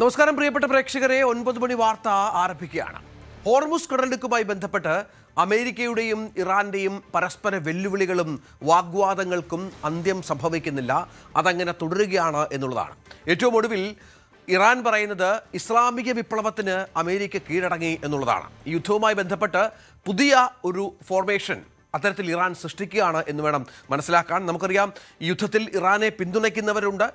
നമസ്കാരം പ്രിയപ്പെട്ട പ്രേക്ഷകരെ, 9 മണി വാർത്ത ആരംഭിക്കുകയാണ്. ഹോർമുസ് കടലിടുക്കുമായി ബന്ധപ്പെട്ട് അമേരിക്കയുടെയും ഇറാന്റെയും പരസ്പര വെല്ലുവിളികളും വാഗ്വാദങ്ങൾക്കും അന്ത്യം സംഭവിക്കുന്നില്ല, അതങ്ങനെ തുടരുകയാണ് എന്നുള്ളതാണ്. ഏറ്റവും ഒടുവിൽ ഇറാൻ പറയുന്നത് ഇസ്ലാമിക വിപ്ലവത്തിന് അമേരിക്ക കീഴടങ്ങി എന്നുള്ളതാണ്. ഈ യുദ്ധവുമായി ബന്ധപ്പെട്ട് പുതിയ ഒരു ഫോർമേഷൻ അത്തരത്തിൽ ഇറാൻ സൃഷ്ടിക്കുകയാണ് എന്ന് വേണം മനസ്സിലാക്കാൻ. നമുക്കറിയാം, ഈ യുദ്ധത്തിൽ ഇറാനെ പിന്തുണയ്ക്കുന്നവരുണ്ട്,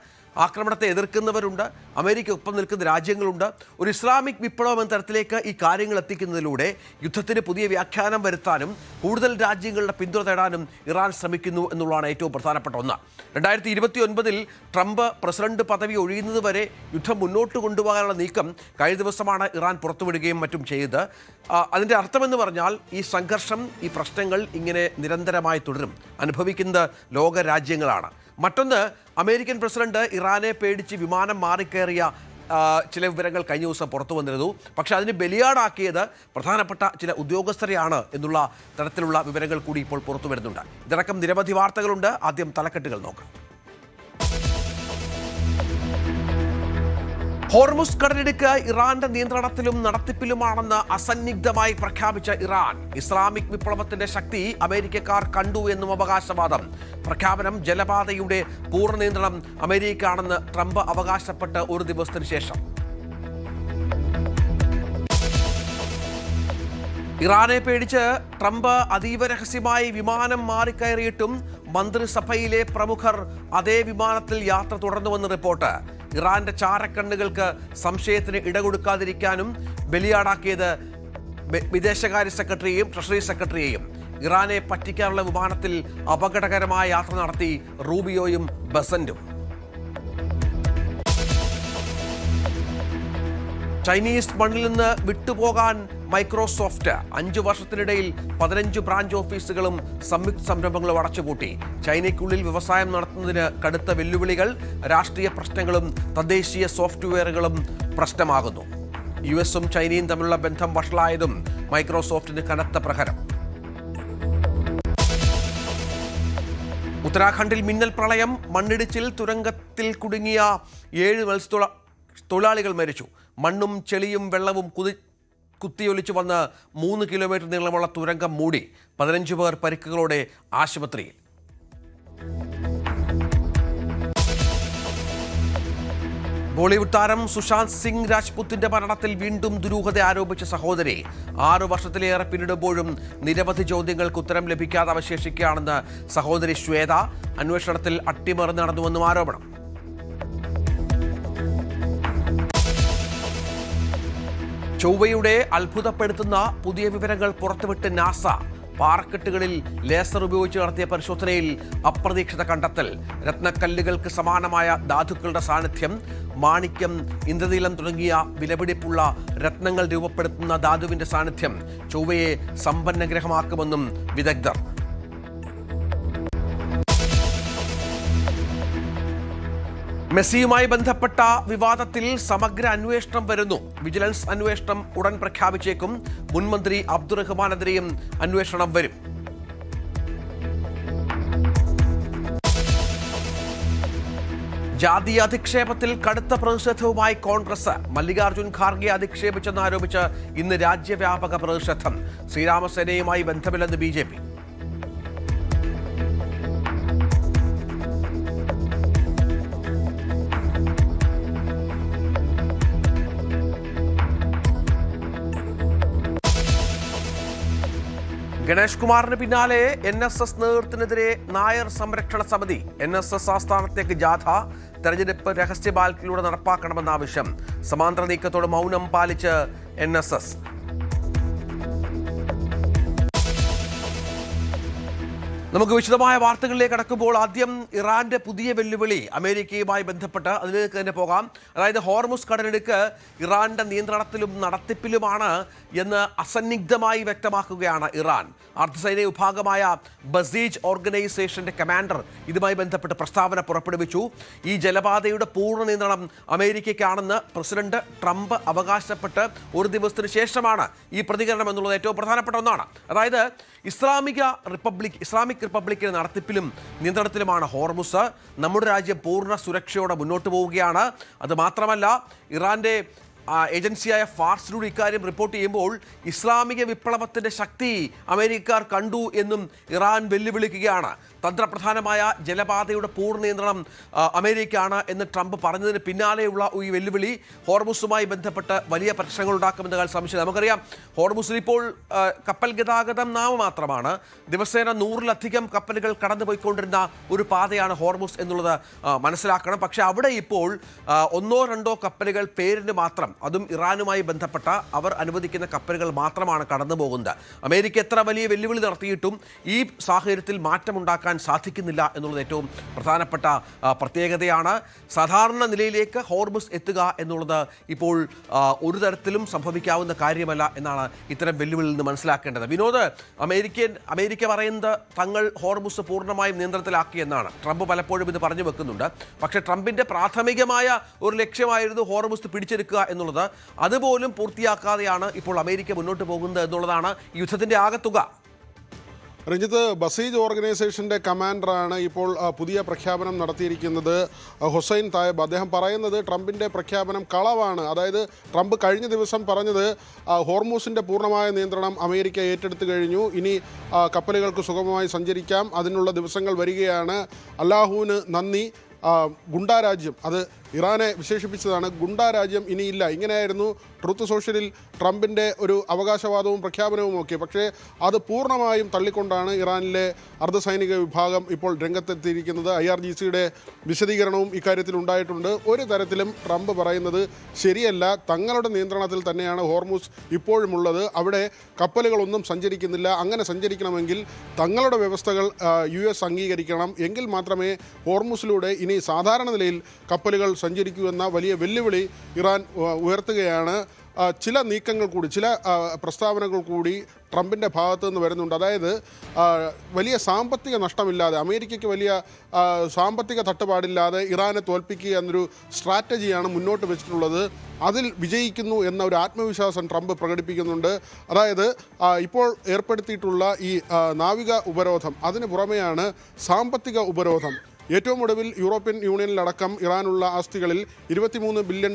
ആക്രമണത്തെ എതിർക്കുന്നവരുണ്ട്, അമേരിക്ക ഒപ്പം നിൽക്കുന്ന രാജ്യങ്ങളുണ്ട്. ഒരു ഇസ്ലാമിക് വിപ്ലവം എന്ന തരത്തിലേക്ക് ഈ കാര്യങ്ങൾ എത്തിക്കുന്നതിലൂടെ യുദ്ധത്തിന് പുതിയ വ്യാഖ്യാനം വരുത്താനും കൂടുതൽ രാജ്യങ്ങളുടെ പിന്തുണ തേടാനും ഇറാൻ ശ്രമിക്കുന്നു എന്നുള്ളതാണ് ഏറ്റവും പ്രധാനപ്പെട്ട ഒന്ന്. 2029 ട്രംപ് പ്രസിഡന്റ് പദവി ഒഴിയുന്നതുവരെ യുദ്ധം മുന്നോട്ട് കൊണ്ടുപോകാനുള്ള നീക്കം കഴിഞ്ഞ ദിവസമാണ് ഇറാൻ പുറത്തുവിടുകയും മറ്റും ചെയ്ത്. അതിൻ്റെ അർത്ഥമെന്ന് പറഞ്ഞാൽ ഈ സംഘർഷം, ഈ പ്രശ്നങ്ങൾ ഇങ്ങനെ നിരന്തരമായി തുടരും. അനുഭവിക്കുന്നത് ലോക രാജ്യങ്ങളാണ്. മറ്റൊന്ന്, അമേരിക്കൻ പ്രസിഡന്റ് ഇറാനെ പേടിച്ച് വിമാനം മാറിക്കയറിയ ചില വിവരങ്ങൾ കഴിഞ്ഞ ദിവസം പുറത്തു വന്നിരുന്നു. പക്ഷേ അതിന് ബലിയാടാക്കിയത് പ്രധാനപ്പെട്ട ചില ഉദ്യോഗസ്ഥരെയാണ് എന്നുള്ള തരത്തിലുള്ള വിവരങ്ങൾ കൂടി ഇപ്പോൾ പുറത്തു വരുന്നുണ്ട്. ഇതിനടക്കം നിരവധി വാർത്തകളുണ്ട്. ആദ്യം തലക്കെട്ടുകൾ നോക്കാം. ഹോർമുസ് കടലിടുക്ക് ഇറാന്റെ നിയന്ത്രണത്തിലും നടത്തിപ്പിലുമാണെന്ന് അസന്നിഗ്ധമായി പ്രഖ്യാപിച്ച ഇറാൻ, ഇസ്ലാമിക് വിപ്ലവത്തിന്റെ ശക്തി അമേരിക്കക്കാർ കണ്ടു എന്നും അവകാശവാദം. പ്രഖ്യാപനം ജലപാതയുടെ പൂർണ്ണ നിയന്ത്രണം അമേരിക്കയാണെന്ന് ട്രംപ് അവകാശപ്പെട്ട് ഒരു ദിവസത്തിന് ശേഷം. ഇറാനെ പേടിച്ച് ട്രംപ് അതീവ രഹസ്യമായി വിമാനം മാറിക്കയറിയിട്ടും മന്ത്രിസഭയിലെ പ്രമുഖർ അതേ വിമാനത്തിൽ യാത്ര തുടർന്നുവെന്ന് റിപ്പോർട്ട്. ഇറാന്റെ ചാരക്കണ്ണുകൾക്ക് സംശയത്തിന് ഇടകൊടുക്കാതിരിക്കാനും ബലിയാടാക്കിയത് വിദേശകാര്യ സെക്രട്ടറിയെയും ട്രഷറി സെക്രട്ടറിയെയും. ഇറാനെ പറ്റിക്കാനുള്ള വിമാനത്തിൽ അപകടകരമായ യാത്ര നടത്തി റൂബിയോയും ബസന്റും. ചൈനീസ് മണ്ണിൽ നിന്ന് വിട്ടുപോകാൻ മൈക്രോസോഫ്റ്റ് 5 വർഷത്തിനിടയിൽ 15 ബ്രാഞ്ച് ഓഫീസുകളും സംയുക്ത സംരംഭങ്ങളും അടച്ചുപൂട്ടി. ചൈനയ്ക്കുള്ളിൽ വ്യവസായം നടത്തുന്നതിന് കടുത്ത വെല്ലുവിളികൾ, രാഷ്ട്രീയ പ്രശ്നങ്ങളും തദ്ദേശീയ സോഫ്റ്റ്വെയറുകളും പ്രശ്നമാകുന്നു. യുഎസും ചൈനയും തമ്മിലുള്ള ബന്ധം വഷളായതും മൈക്രോസോഫ്റ്റിന് കനത്ത പ്രഹരം. ഉത്തരാഖണ്ഡിൽ മിന്നൽ പ്രളയം, മണ്ണിടിച്ചിൽ, തുരങ്കത്തിൽ കുടുങ്ങിയ 7 മത്സ്യത്തൊഴിലാളികൾ മരിച്ചു. മണ്ണും ചെളിയും വെള്ളവും കുത്തിയൊലിച്ചു വന്ന് 3 കിലോമീറ്റർ നീളമുള്ള തുരങ്കം മൂടി. 15 പേർ പരിക്കുകളോടെ ആശുപത്രിയിൽ. ബോളിവുഡ് താരം സുശാന്ത് സിംഗ് രാജ്പുത്തിന്റെ മരണത്തിൽ വീണ്ടും ദുരൂഹത ആരോപിച്ച സഹോദരി. 6 വർഷത്തിലേറെ പിന്നിടുമ്പോഴും നിരവധി ചോദ്യങ്ങൾക്ക് ഉത്തരം ലഭിക്കാതെ അവശേഷിക്കുകയാണെന്ന് സഹോദരി ശ്വേത. അന്വേഷണത്തിൽ അട്ടിമറി നടന്നുവെന്നും ആരോപണം. ചൊവ്വയുടെ അത്ഭുതപ്പെടുത്തുന്ന പുതിയ വിവരങ്ങൾ പുറത്തുവിട്ട് നാസ. പാറക്കെട്ടുകളിൽ ലേസർ ഉപയോഗിച്ച് നടത്തിയ പരിശോധനയിൽ അപ്രതീക്ഷിത കണ്ടെത്തൽ. രത്നക്കല്ലുകൾക്ക് സമാനമായ ധാതുക്കളുടെ സാന്നിധ്യം. മാണിക്യം, ഇന്ദ്രനീലം തുടങ്ങിയ വിലപിടിപ്പുള്ള രത്നങ്ങൾ രൂപപ്പെടുത്തുന്ന ധാതുവിന്റെ സാന്നിധ്യം ചൊവ്വയെ സമ്പന്ന ഗ്രഹമാക്കുമെന്നും വിദഗ്ധർ. മെസ്സിയുമായി ബന്ധപ്പെട്ട വിവാദത്തിൽ സമഗ്ര അന്വേഷണം വരുന്നു. വിജിലൻസ് അന്വേഷണം ഉടൻ പ്രഖ്യാപിച്ചേക്കും. മുൻമന്ത്രി അബ്ദുറഹ്മാനെതിരെയും അന്വേഷണം വരും. ജാതീയ അധിക്ഷേപത്തിൽ കടുത്ത പ്രതിഷേധവുമായി കോൺഗ്രസ്. മല്ലികാർജ്ജുൻ ഖാർഗെ അധിക്ഷേപിച്ചെന്നാരോപിച്ച് ഇന്ന് രാജ്യവ്യാപക പ്രതിഷേധം. ശ്രീരാമസേനയുമായി ബന്ധമില്ലെന്ന് BJP. ഗണേഷ് കുമാറിന് പിന്നാലെ NSS നേതൃത്വത്തിനെതിരെ നായർ സംരക്ഷണ സമിതി. NSS ആസ്ഥാനത്തേക്ക് ജാഥ. തെരഞ്ഞെടുപ്പ് രഹസ്യ ബാലറ്റിലൂടെ നടപ്പാക്കണമെന്ന ആവശ്യം. സമാന്തര നീക്കത്തോട് മൗനം പാലിച്ച് NSS. നമുക്ക് വിശദമായ വാർത്തകളിലേക്ക് കടക്കുമ്പോൾ ആദ്യം ഇറാന്റെ പുതിയ വെല്ലുവിളി അമേരിക്കയുമായി ബന്ധപ്പെട്ട് അതിലേക്ക് തന്നെ പോകാം. അതായത് ഹോർമുസ് കടലിടുക്ക് ഇറാന്റെ നിയന്ത്രണത്തിലും നടത്തിപ്പിലുമാണ് എന്ന് അസന്നിഗ്ധമായി വ്യക്തമാക്കുകയാണ് ഇറാൻ. അർദ്ധസൈനിക വിഭാഗമായ ബസീജ് ഓർഗനൈസേഷന്റെ കമാൻഡർ ഇതുമായി ബന്ധപ്പെട്ട് പ്രസ്താവന പുറപ്പെടുവിച്ചു. ഈ ജലപാതയുടെ പൂർണ്ണ നിയന്ത്രണം അമേരിക്കയ്ക്കാണെന്ന് പ്രസിഡന്റ് ട്രംപ് അവകാശപ്പെട്ട് ഒരു ദിവസത്തിന് ശേഷമാണ് ഈ പ്രതികരണം എന്നുള്ളത് ഏറ്റവും പ്രധാനപ്പെട്ട ഒന്നാണ്. അതായത് ഇസ്ലാമിക് ഇസ്ലാമിക് റിപ്പബ്ലിക്കിന്റെ നടത്തിപ്പിലും നിയന്ത്രണത്തിലുമാണ് ഹോർമുസ്. നമ്മുടെ രാജ്യം പൂർണ്ണ സുരക്ഷയോടെ മുന്നോട്ട് പോവുകയാണ്. അത് മാത്രമല്ല, ഇറാന്റെ ഏജൻസിയായ ഫാർസിലൂടെ ഇക്കാര്യം റിപ്പോർട്ട് ചെയ്യുമ്പോൾ ഇസ്ലാമിക വിപ്ലവത്തിന്റെ ശക്തി അമേരിക്കക്കാർ കണ്ടു എന്നും ഇറാൻ വെല്ലുവിളിക്കുകയാണ്. തന്ത്രപ്രധാനമായ ജലപാതയുടെ പൂർണ്ണ നിയന്ത്രണം അമേരിക്കയാണ് എന്ന് ട്രംപ് പറഞ്ഞതിന് പിന്നാലെയുള്ള ഈ വെല്ലുവിളി ഹോർമുസുമായി ബന്ധപ്പെട്ട് വലിയ പ്രശ്നങ്ങൾ ഉണ്ടാക്കുമെന്ന കാര്യം സംശയം. നമുക്കറിയാം, ഹോർമുസിൽ ഇപ്പോൾ കപ്പൽ ഗതാഗതം നാമമാത്രമാണ്. ദിവസേന 100-ലധികം കപ്പലുകൾ കടന്നുപോയിക്കൊണ്ടിരുന്ന ഒരു പാതയാണ് ഹോർമുസ് എന്നുള്ളത് മനസ്സിലാക്കണം. പക്ഷേ അവിടെ ഇപ്പോൾ 1-2 കപ്പലുകൾ പേരിന് മാത്രം, അതും ഇറാനുമായി ബന്ധപ്പെട്ട അവർ അനുവദിക്കുന്ന കപ്പലുകൾ മാത്രമാണ് കടന്നു പോകുന്നത്. അമേരിക്ക എത്ര വലിയ വെല്ലുവിളി നടത്തിയിട്ടും ഈ സാഹചര്യത്തിൽ മാറ്റമുണ്ടാക്കാൻ സാധിക്കുന്നില്ല എന്നുള്ളത് ഏറ്റവും പ്രധാനപ്പെട്ട പ്രത്യേകതയാണ്. സാധാരണ നിലയിലേക്ക് ഹോർമുസ് എത്തുക എന്നുള്ളത് ഇപ്പോൾ ഒരു തരത്തിലും സംഭവിക്കാവുന്ന കാര്യമല്ല എന്നാണ് ഇത്തരം വെല്ലുവിളിയിൽ നിന്ന് മനസ്സിലാക്കേണ്ടത്. വിനോദ്, അമേരിക്ക പറയുന്നത് തങ്ങൾ ഹോർമുസ് പൂർണ്ണമായും നിയന്ത്രണത്തിലാക്കിയെന്നാണ്. ട്രംപ് പലപ്പോഴും ഇത് പറഞ്ഞു വെക്കുന്നുണ്ട്. പക്ഷേ ട്രംപിന്റെ പ്രാഥമികമായ ഒരു ലക്ഷ്യമായിരുന്നു ഹോർമുസ് പിടിച്ചെടുക്കുക എന്നുള്ളത്. അതുപോലും പൂർത്തിയാക്കാതെയാണ് ഇപ്പോൾ അമേരിക്ക മുന്നോട്ട് പോകുന്നത് എന്നുള്ളതാണ് യുദ്ധത്തിന്റെ ആകത്തുക. രഞ്ജിത്ത്, ബസീജ് ഓർഗനൈസേഷൻ്റെ കമാൻഡറാണ് ഇപ്പോൾ പുതിയ പ്രഖ്യാപനം നടത്തിയിരിക്കുന്നത്, ഹുസൈൻ തായബ്. അദ്ദേഹം പറയുന്നത് ട്രംപിൻ്റെ പ്രഖ്യാപനം കളവാണ്. അതായത് ട്രംപ് കഴിഞ്ഞ ദിവസം പറഞ്ഞത് ഹോർമൂസിൻ്റെ പൂർണ്ണമായ നിയന്ത്രണം അമേരിക്ക ഏറ്റെടുത്തു കഴിഞ്ഞു, ഇനി കപ്പലുകൾക്ക് സുഗമമായി സഞ്ചരിക്കാം, അതിനുള്ള ദിവസങ്ങൾ വരികയാണ്, അല്ലാഹുവിന് നന്ദി, ഗുണ്ടാരാജ്യം, അത് ഇറാനെ വിശേഷിപ്പിച്ചതാണ്, ഗുണ്ടാരാജ്യം ഇനിയില്ല. ഇങ്ങനെയായിരുന്നു ട്രൂത്ത് സോഷ്യലിൽ ട്രംപിൻ്റെ ഒരു അവകാശവാദവും പ്രഖ്യാപനവും ഒക്കെ. പക്ഷേ അത് പൂർണ്ണമായും തള്ളിക്കൊണ്ടാണ് ഇറാനിലെ അർദ്ധസൈനിക വിഭാഗം ഇപ്പോൾ രംഗത്തെത്തിയിരിക്കുന്നത്. IRGCയുടെ വിശദീകരണവും ഇക്കാര്യത്തിൽ ഉണ്ടായിട്ടുണ്ട്. ഒരു തരത്തിലും ട്രംപ് പറയുന്നത് ശരിയല്ല, തങ്ങളുടെ നിയന്ത്രണത്തിൽ തന്നെയാണ് ഹോർമുസ് ഇപ്പോഴുമുള്ളത്, അവിടെ കപ്പലുകളൊന്നും സഞ്ചരിക്കുന്നില്ല. അങ്ങനെ സഞ്ചരിക്കണമെങ്കിൽ തങ്ങളുടെ വ്യവസ്ഥകൾ US അംഗീകരിക്കണം, എങ്കിൽ മാത്രമേ ഹോർമുസിലൂടെ ഇനി സാധാരണ നിലയിൽ കപ്പലുകൾ സഞ്ചരിക്കൂ എന്ന വലിയ വെല്ലുവിളി ഇറാൻ ഉയർത്തുകയാണ്. ചില നീക്കങ്ങൾ കൂടി, ചില പ്രസ്താവനകൾ കൂടി ട്രംപിൻ്റെ ഭാഗത്തു നിന്ന് വരുന്നുണ്ട്. അതായത് വലിയ സാമ്പത്തിക നഷ്ടമില്ലാതെ, അമേരിക്കയ്ക്ക് വലിയ സാമ്പത്തിക തട്ടുപാടില്ലാതെ ഇറാനെ തോൽപ്പിക്കുക എന്നൊരു സ്ട്രാറ്റജിയാണ് മുന്നോട്ട് വെച്ചിട്ടുള്ളത്. അതിൽ വിജയിക്കുന്നു എന്ന ഒരു ആത്മവിശ്വാസം ട്രംപ് പ്രകടിപ്പിക്കുന്നുണ്ട്. അതായത് ഇപ്പോൾ ഏർപ്പെടുത്തിയിട്ടുള്ള ഈ നാവിക ഉപരോധം, അതിന് പുറമെയാണ് സാമ്പത്തിക ഉപരോധം. ഏറ്റവും ഒടുവിൽ യൂറോപ്യൻ യൂണിയനിലടക്കം ഇറാനുള്ള ആസ്തികളിൽ $23 ബില്യൺ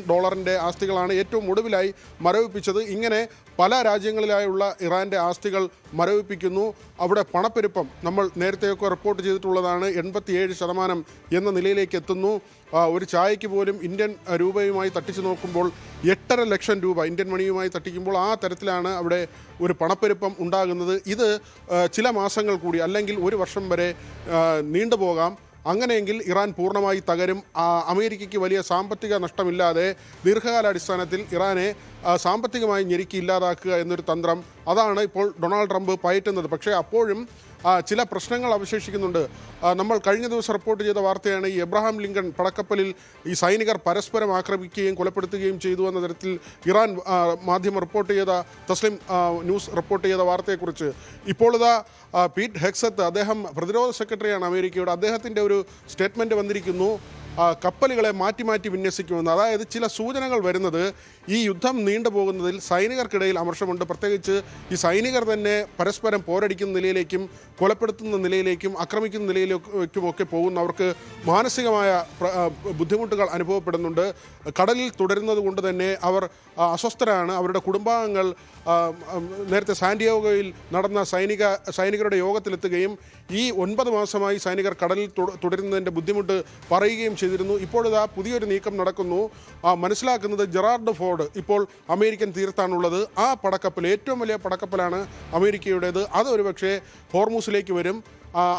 ആസ്തികളാണ് ഏറ്റവും ഒടുവിലായി മരവിപ്പിച്ചത്. ഇങ്ങനെ പല രാജ്യങ്ങളിലായുള്ള ഇറാൻ്റെ ആസ്തികൾ മരവിപ്പിക്കുന്നു. അവിടെ പണപ്പെരുപ്പം നമ്മൾ നേരത്തെയൊക്കെ റിപ്പോർട്ട് ചെയ്തിട്ടുള്ളതാണ്, 87% എന്ന നിലയിലേക്ക് എത്തുന്നു. ഒരു ചായയ്ക്ക് പോലും ഇന്ത്യൻ രൂപയുമായി തട്ടിച്ചു നോക്കുമ്പോൾ 8.5 ലക്ഷം രൂപ ഇന്ത്യൻ മണിയുമായി തട്ടിക്കുമ്പോൾ ആ തരത്തിലാണ് അവിടെ ഒരു പണപ്പെരുപ്പം ഉണ്ടാകുന്നത്. ഇത് ചില മാസങ്ങൾ കൂടി, അല്ലെങ്കിൽ ഒരു വർഷം വരെ നീണ്ടുപോകാം. അങ്ങനെയെങ്കിൽ ഇറാൻ പൂർണ്ണമായി തകരും. അമേരിക്കയ്ക്ക് വലിയ സാമ്പത്തിക നഷ്ടമില്ലാതെ ദീർഘകാലാടിസ്ഥാനത്തിൽ ഇറാനെ സാമ്പത്തികമായി ഞെരുക്കി ഇല്ലാതാക്കുക എന്നൊരു തന്ത്രം, അതാണ് ഇപ്പോൾ ഡൊണാൾഡ് ട്രംപ് പയറ്റുന്നത്. പക്ഷേ അപ്പോഴും ചില പ്രശ്നങ്ങൾ അവശേഷിക്കുന്നുണ്ട്. നമ്മൾ കഴിഞ്ഞ ദിവസം റിപ്പോർട്ട് ചെയ്ത വാർത്തയാണ്, ഈ എബ്രഹാം ലിങ്കൺ പടക്കപ്പലിൽ ഈ സൈനികർ പരസ്പരം ആക്രമിക്കുകയും കൊലപ്പെടുത്തുകയും ചെയ്തു എന്ന തരത്തിൽ ഇറാൻ മാധ്യമം റിപ്പോർട്ട് ചെയ്ത, തസ്ലിം ന്യൂസ് റിപ്പോർട്ട് ചെയ്ത വാർത്തയെക്കുറിച്ച്. ഇപ്പോൾ ഇതാ പീറ്റ് ഹെക്സത്ത്, അദ്ദേഹം പ്രതിരോധ സെക്രട്ടറിയാണ് അമേരിക്കയുടെ, അദ്ദേഹത്തിൻ്റെ ഒരു സ്റ്റേറ്റ്മെൻറ്റ് വന്നിരിക്കുന്നു, കപ്പലുകളെ മാറ്റി മാറ്റി വിന്യസിക്കുമെന്ന്. അതായത് ചില സൂചനകൾ വരുന്നത് ഈ യുദ്ധം നീണ്ടുപോകുന്നതിൽ സൈനികർക്കിടയിൽ അമർഷമുണ്ട്. പ്രത്യേകിച്ച് ഈ സൈനികർ തന്നെ പരസ്പരം പോരടിക്കുന്ന നിലയിലേക്കും കൊലപ്പെടുത്തുന്ന നിലയിലേക്കും ആക്രമിക്കുന്ന നിലയിലേക്കുമൊക്കെ പോകുന്ന, അവർക്ക് മാനസികമായ ബുദ്ധിമുട്ടുകൾ അനുഭവപ്പെടുന്നുണ്ട്. കടലിൽ തുടരുന്നത് കൊണ്ട് തന്നെ അവർ അസ്വസ്ഥരാണ്. അവരുടെ കുടുംബാംഗങ്ങൾ നേരത്തെ സാന്റിയാഗോയിൽ നടന്ന സൈനികരുടെ യോഗത്തിലെത്തുകയും ഈ 9 മാസമായി സൈനികർ കടലിൽ തുടരുന്നതിൻ്റെ ബുദ്ധിമുട്ട് പറയുകയും ചെയ്തിരുന്നു. ഇപ്പോഴിതാ പുതിയൊരു നീക്കം നടക്കുന്നു. മനസ്സിലാക്കുന്നത് ജെറാർഡ് ഫോർഡ് ഇപ്പോൾ അമേരിക്കൻ തീരത്താണുള്ളത്. ആ പടക്കപ്പൽ, ഏറ്റവും വലിയ പടക്കപ്പലാണ് അമേരിക്കയുടേത്. അത് ഒരുപക്ഷെ ഹോർമൂസിലേക്ക് വരും.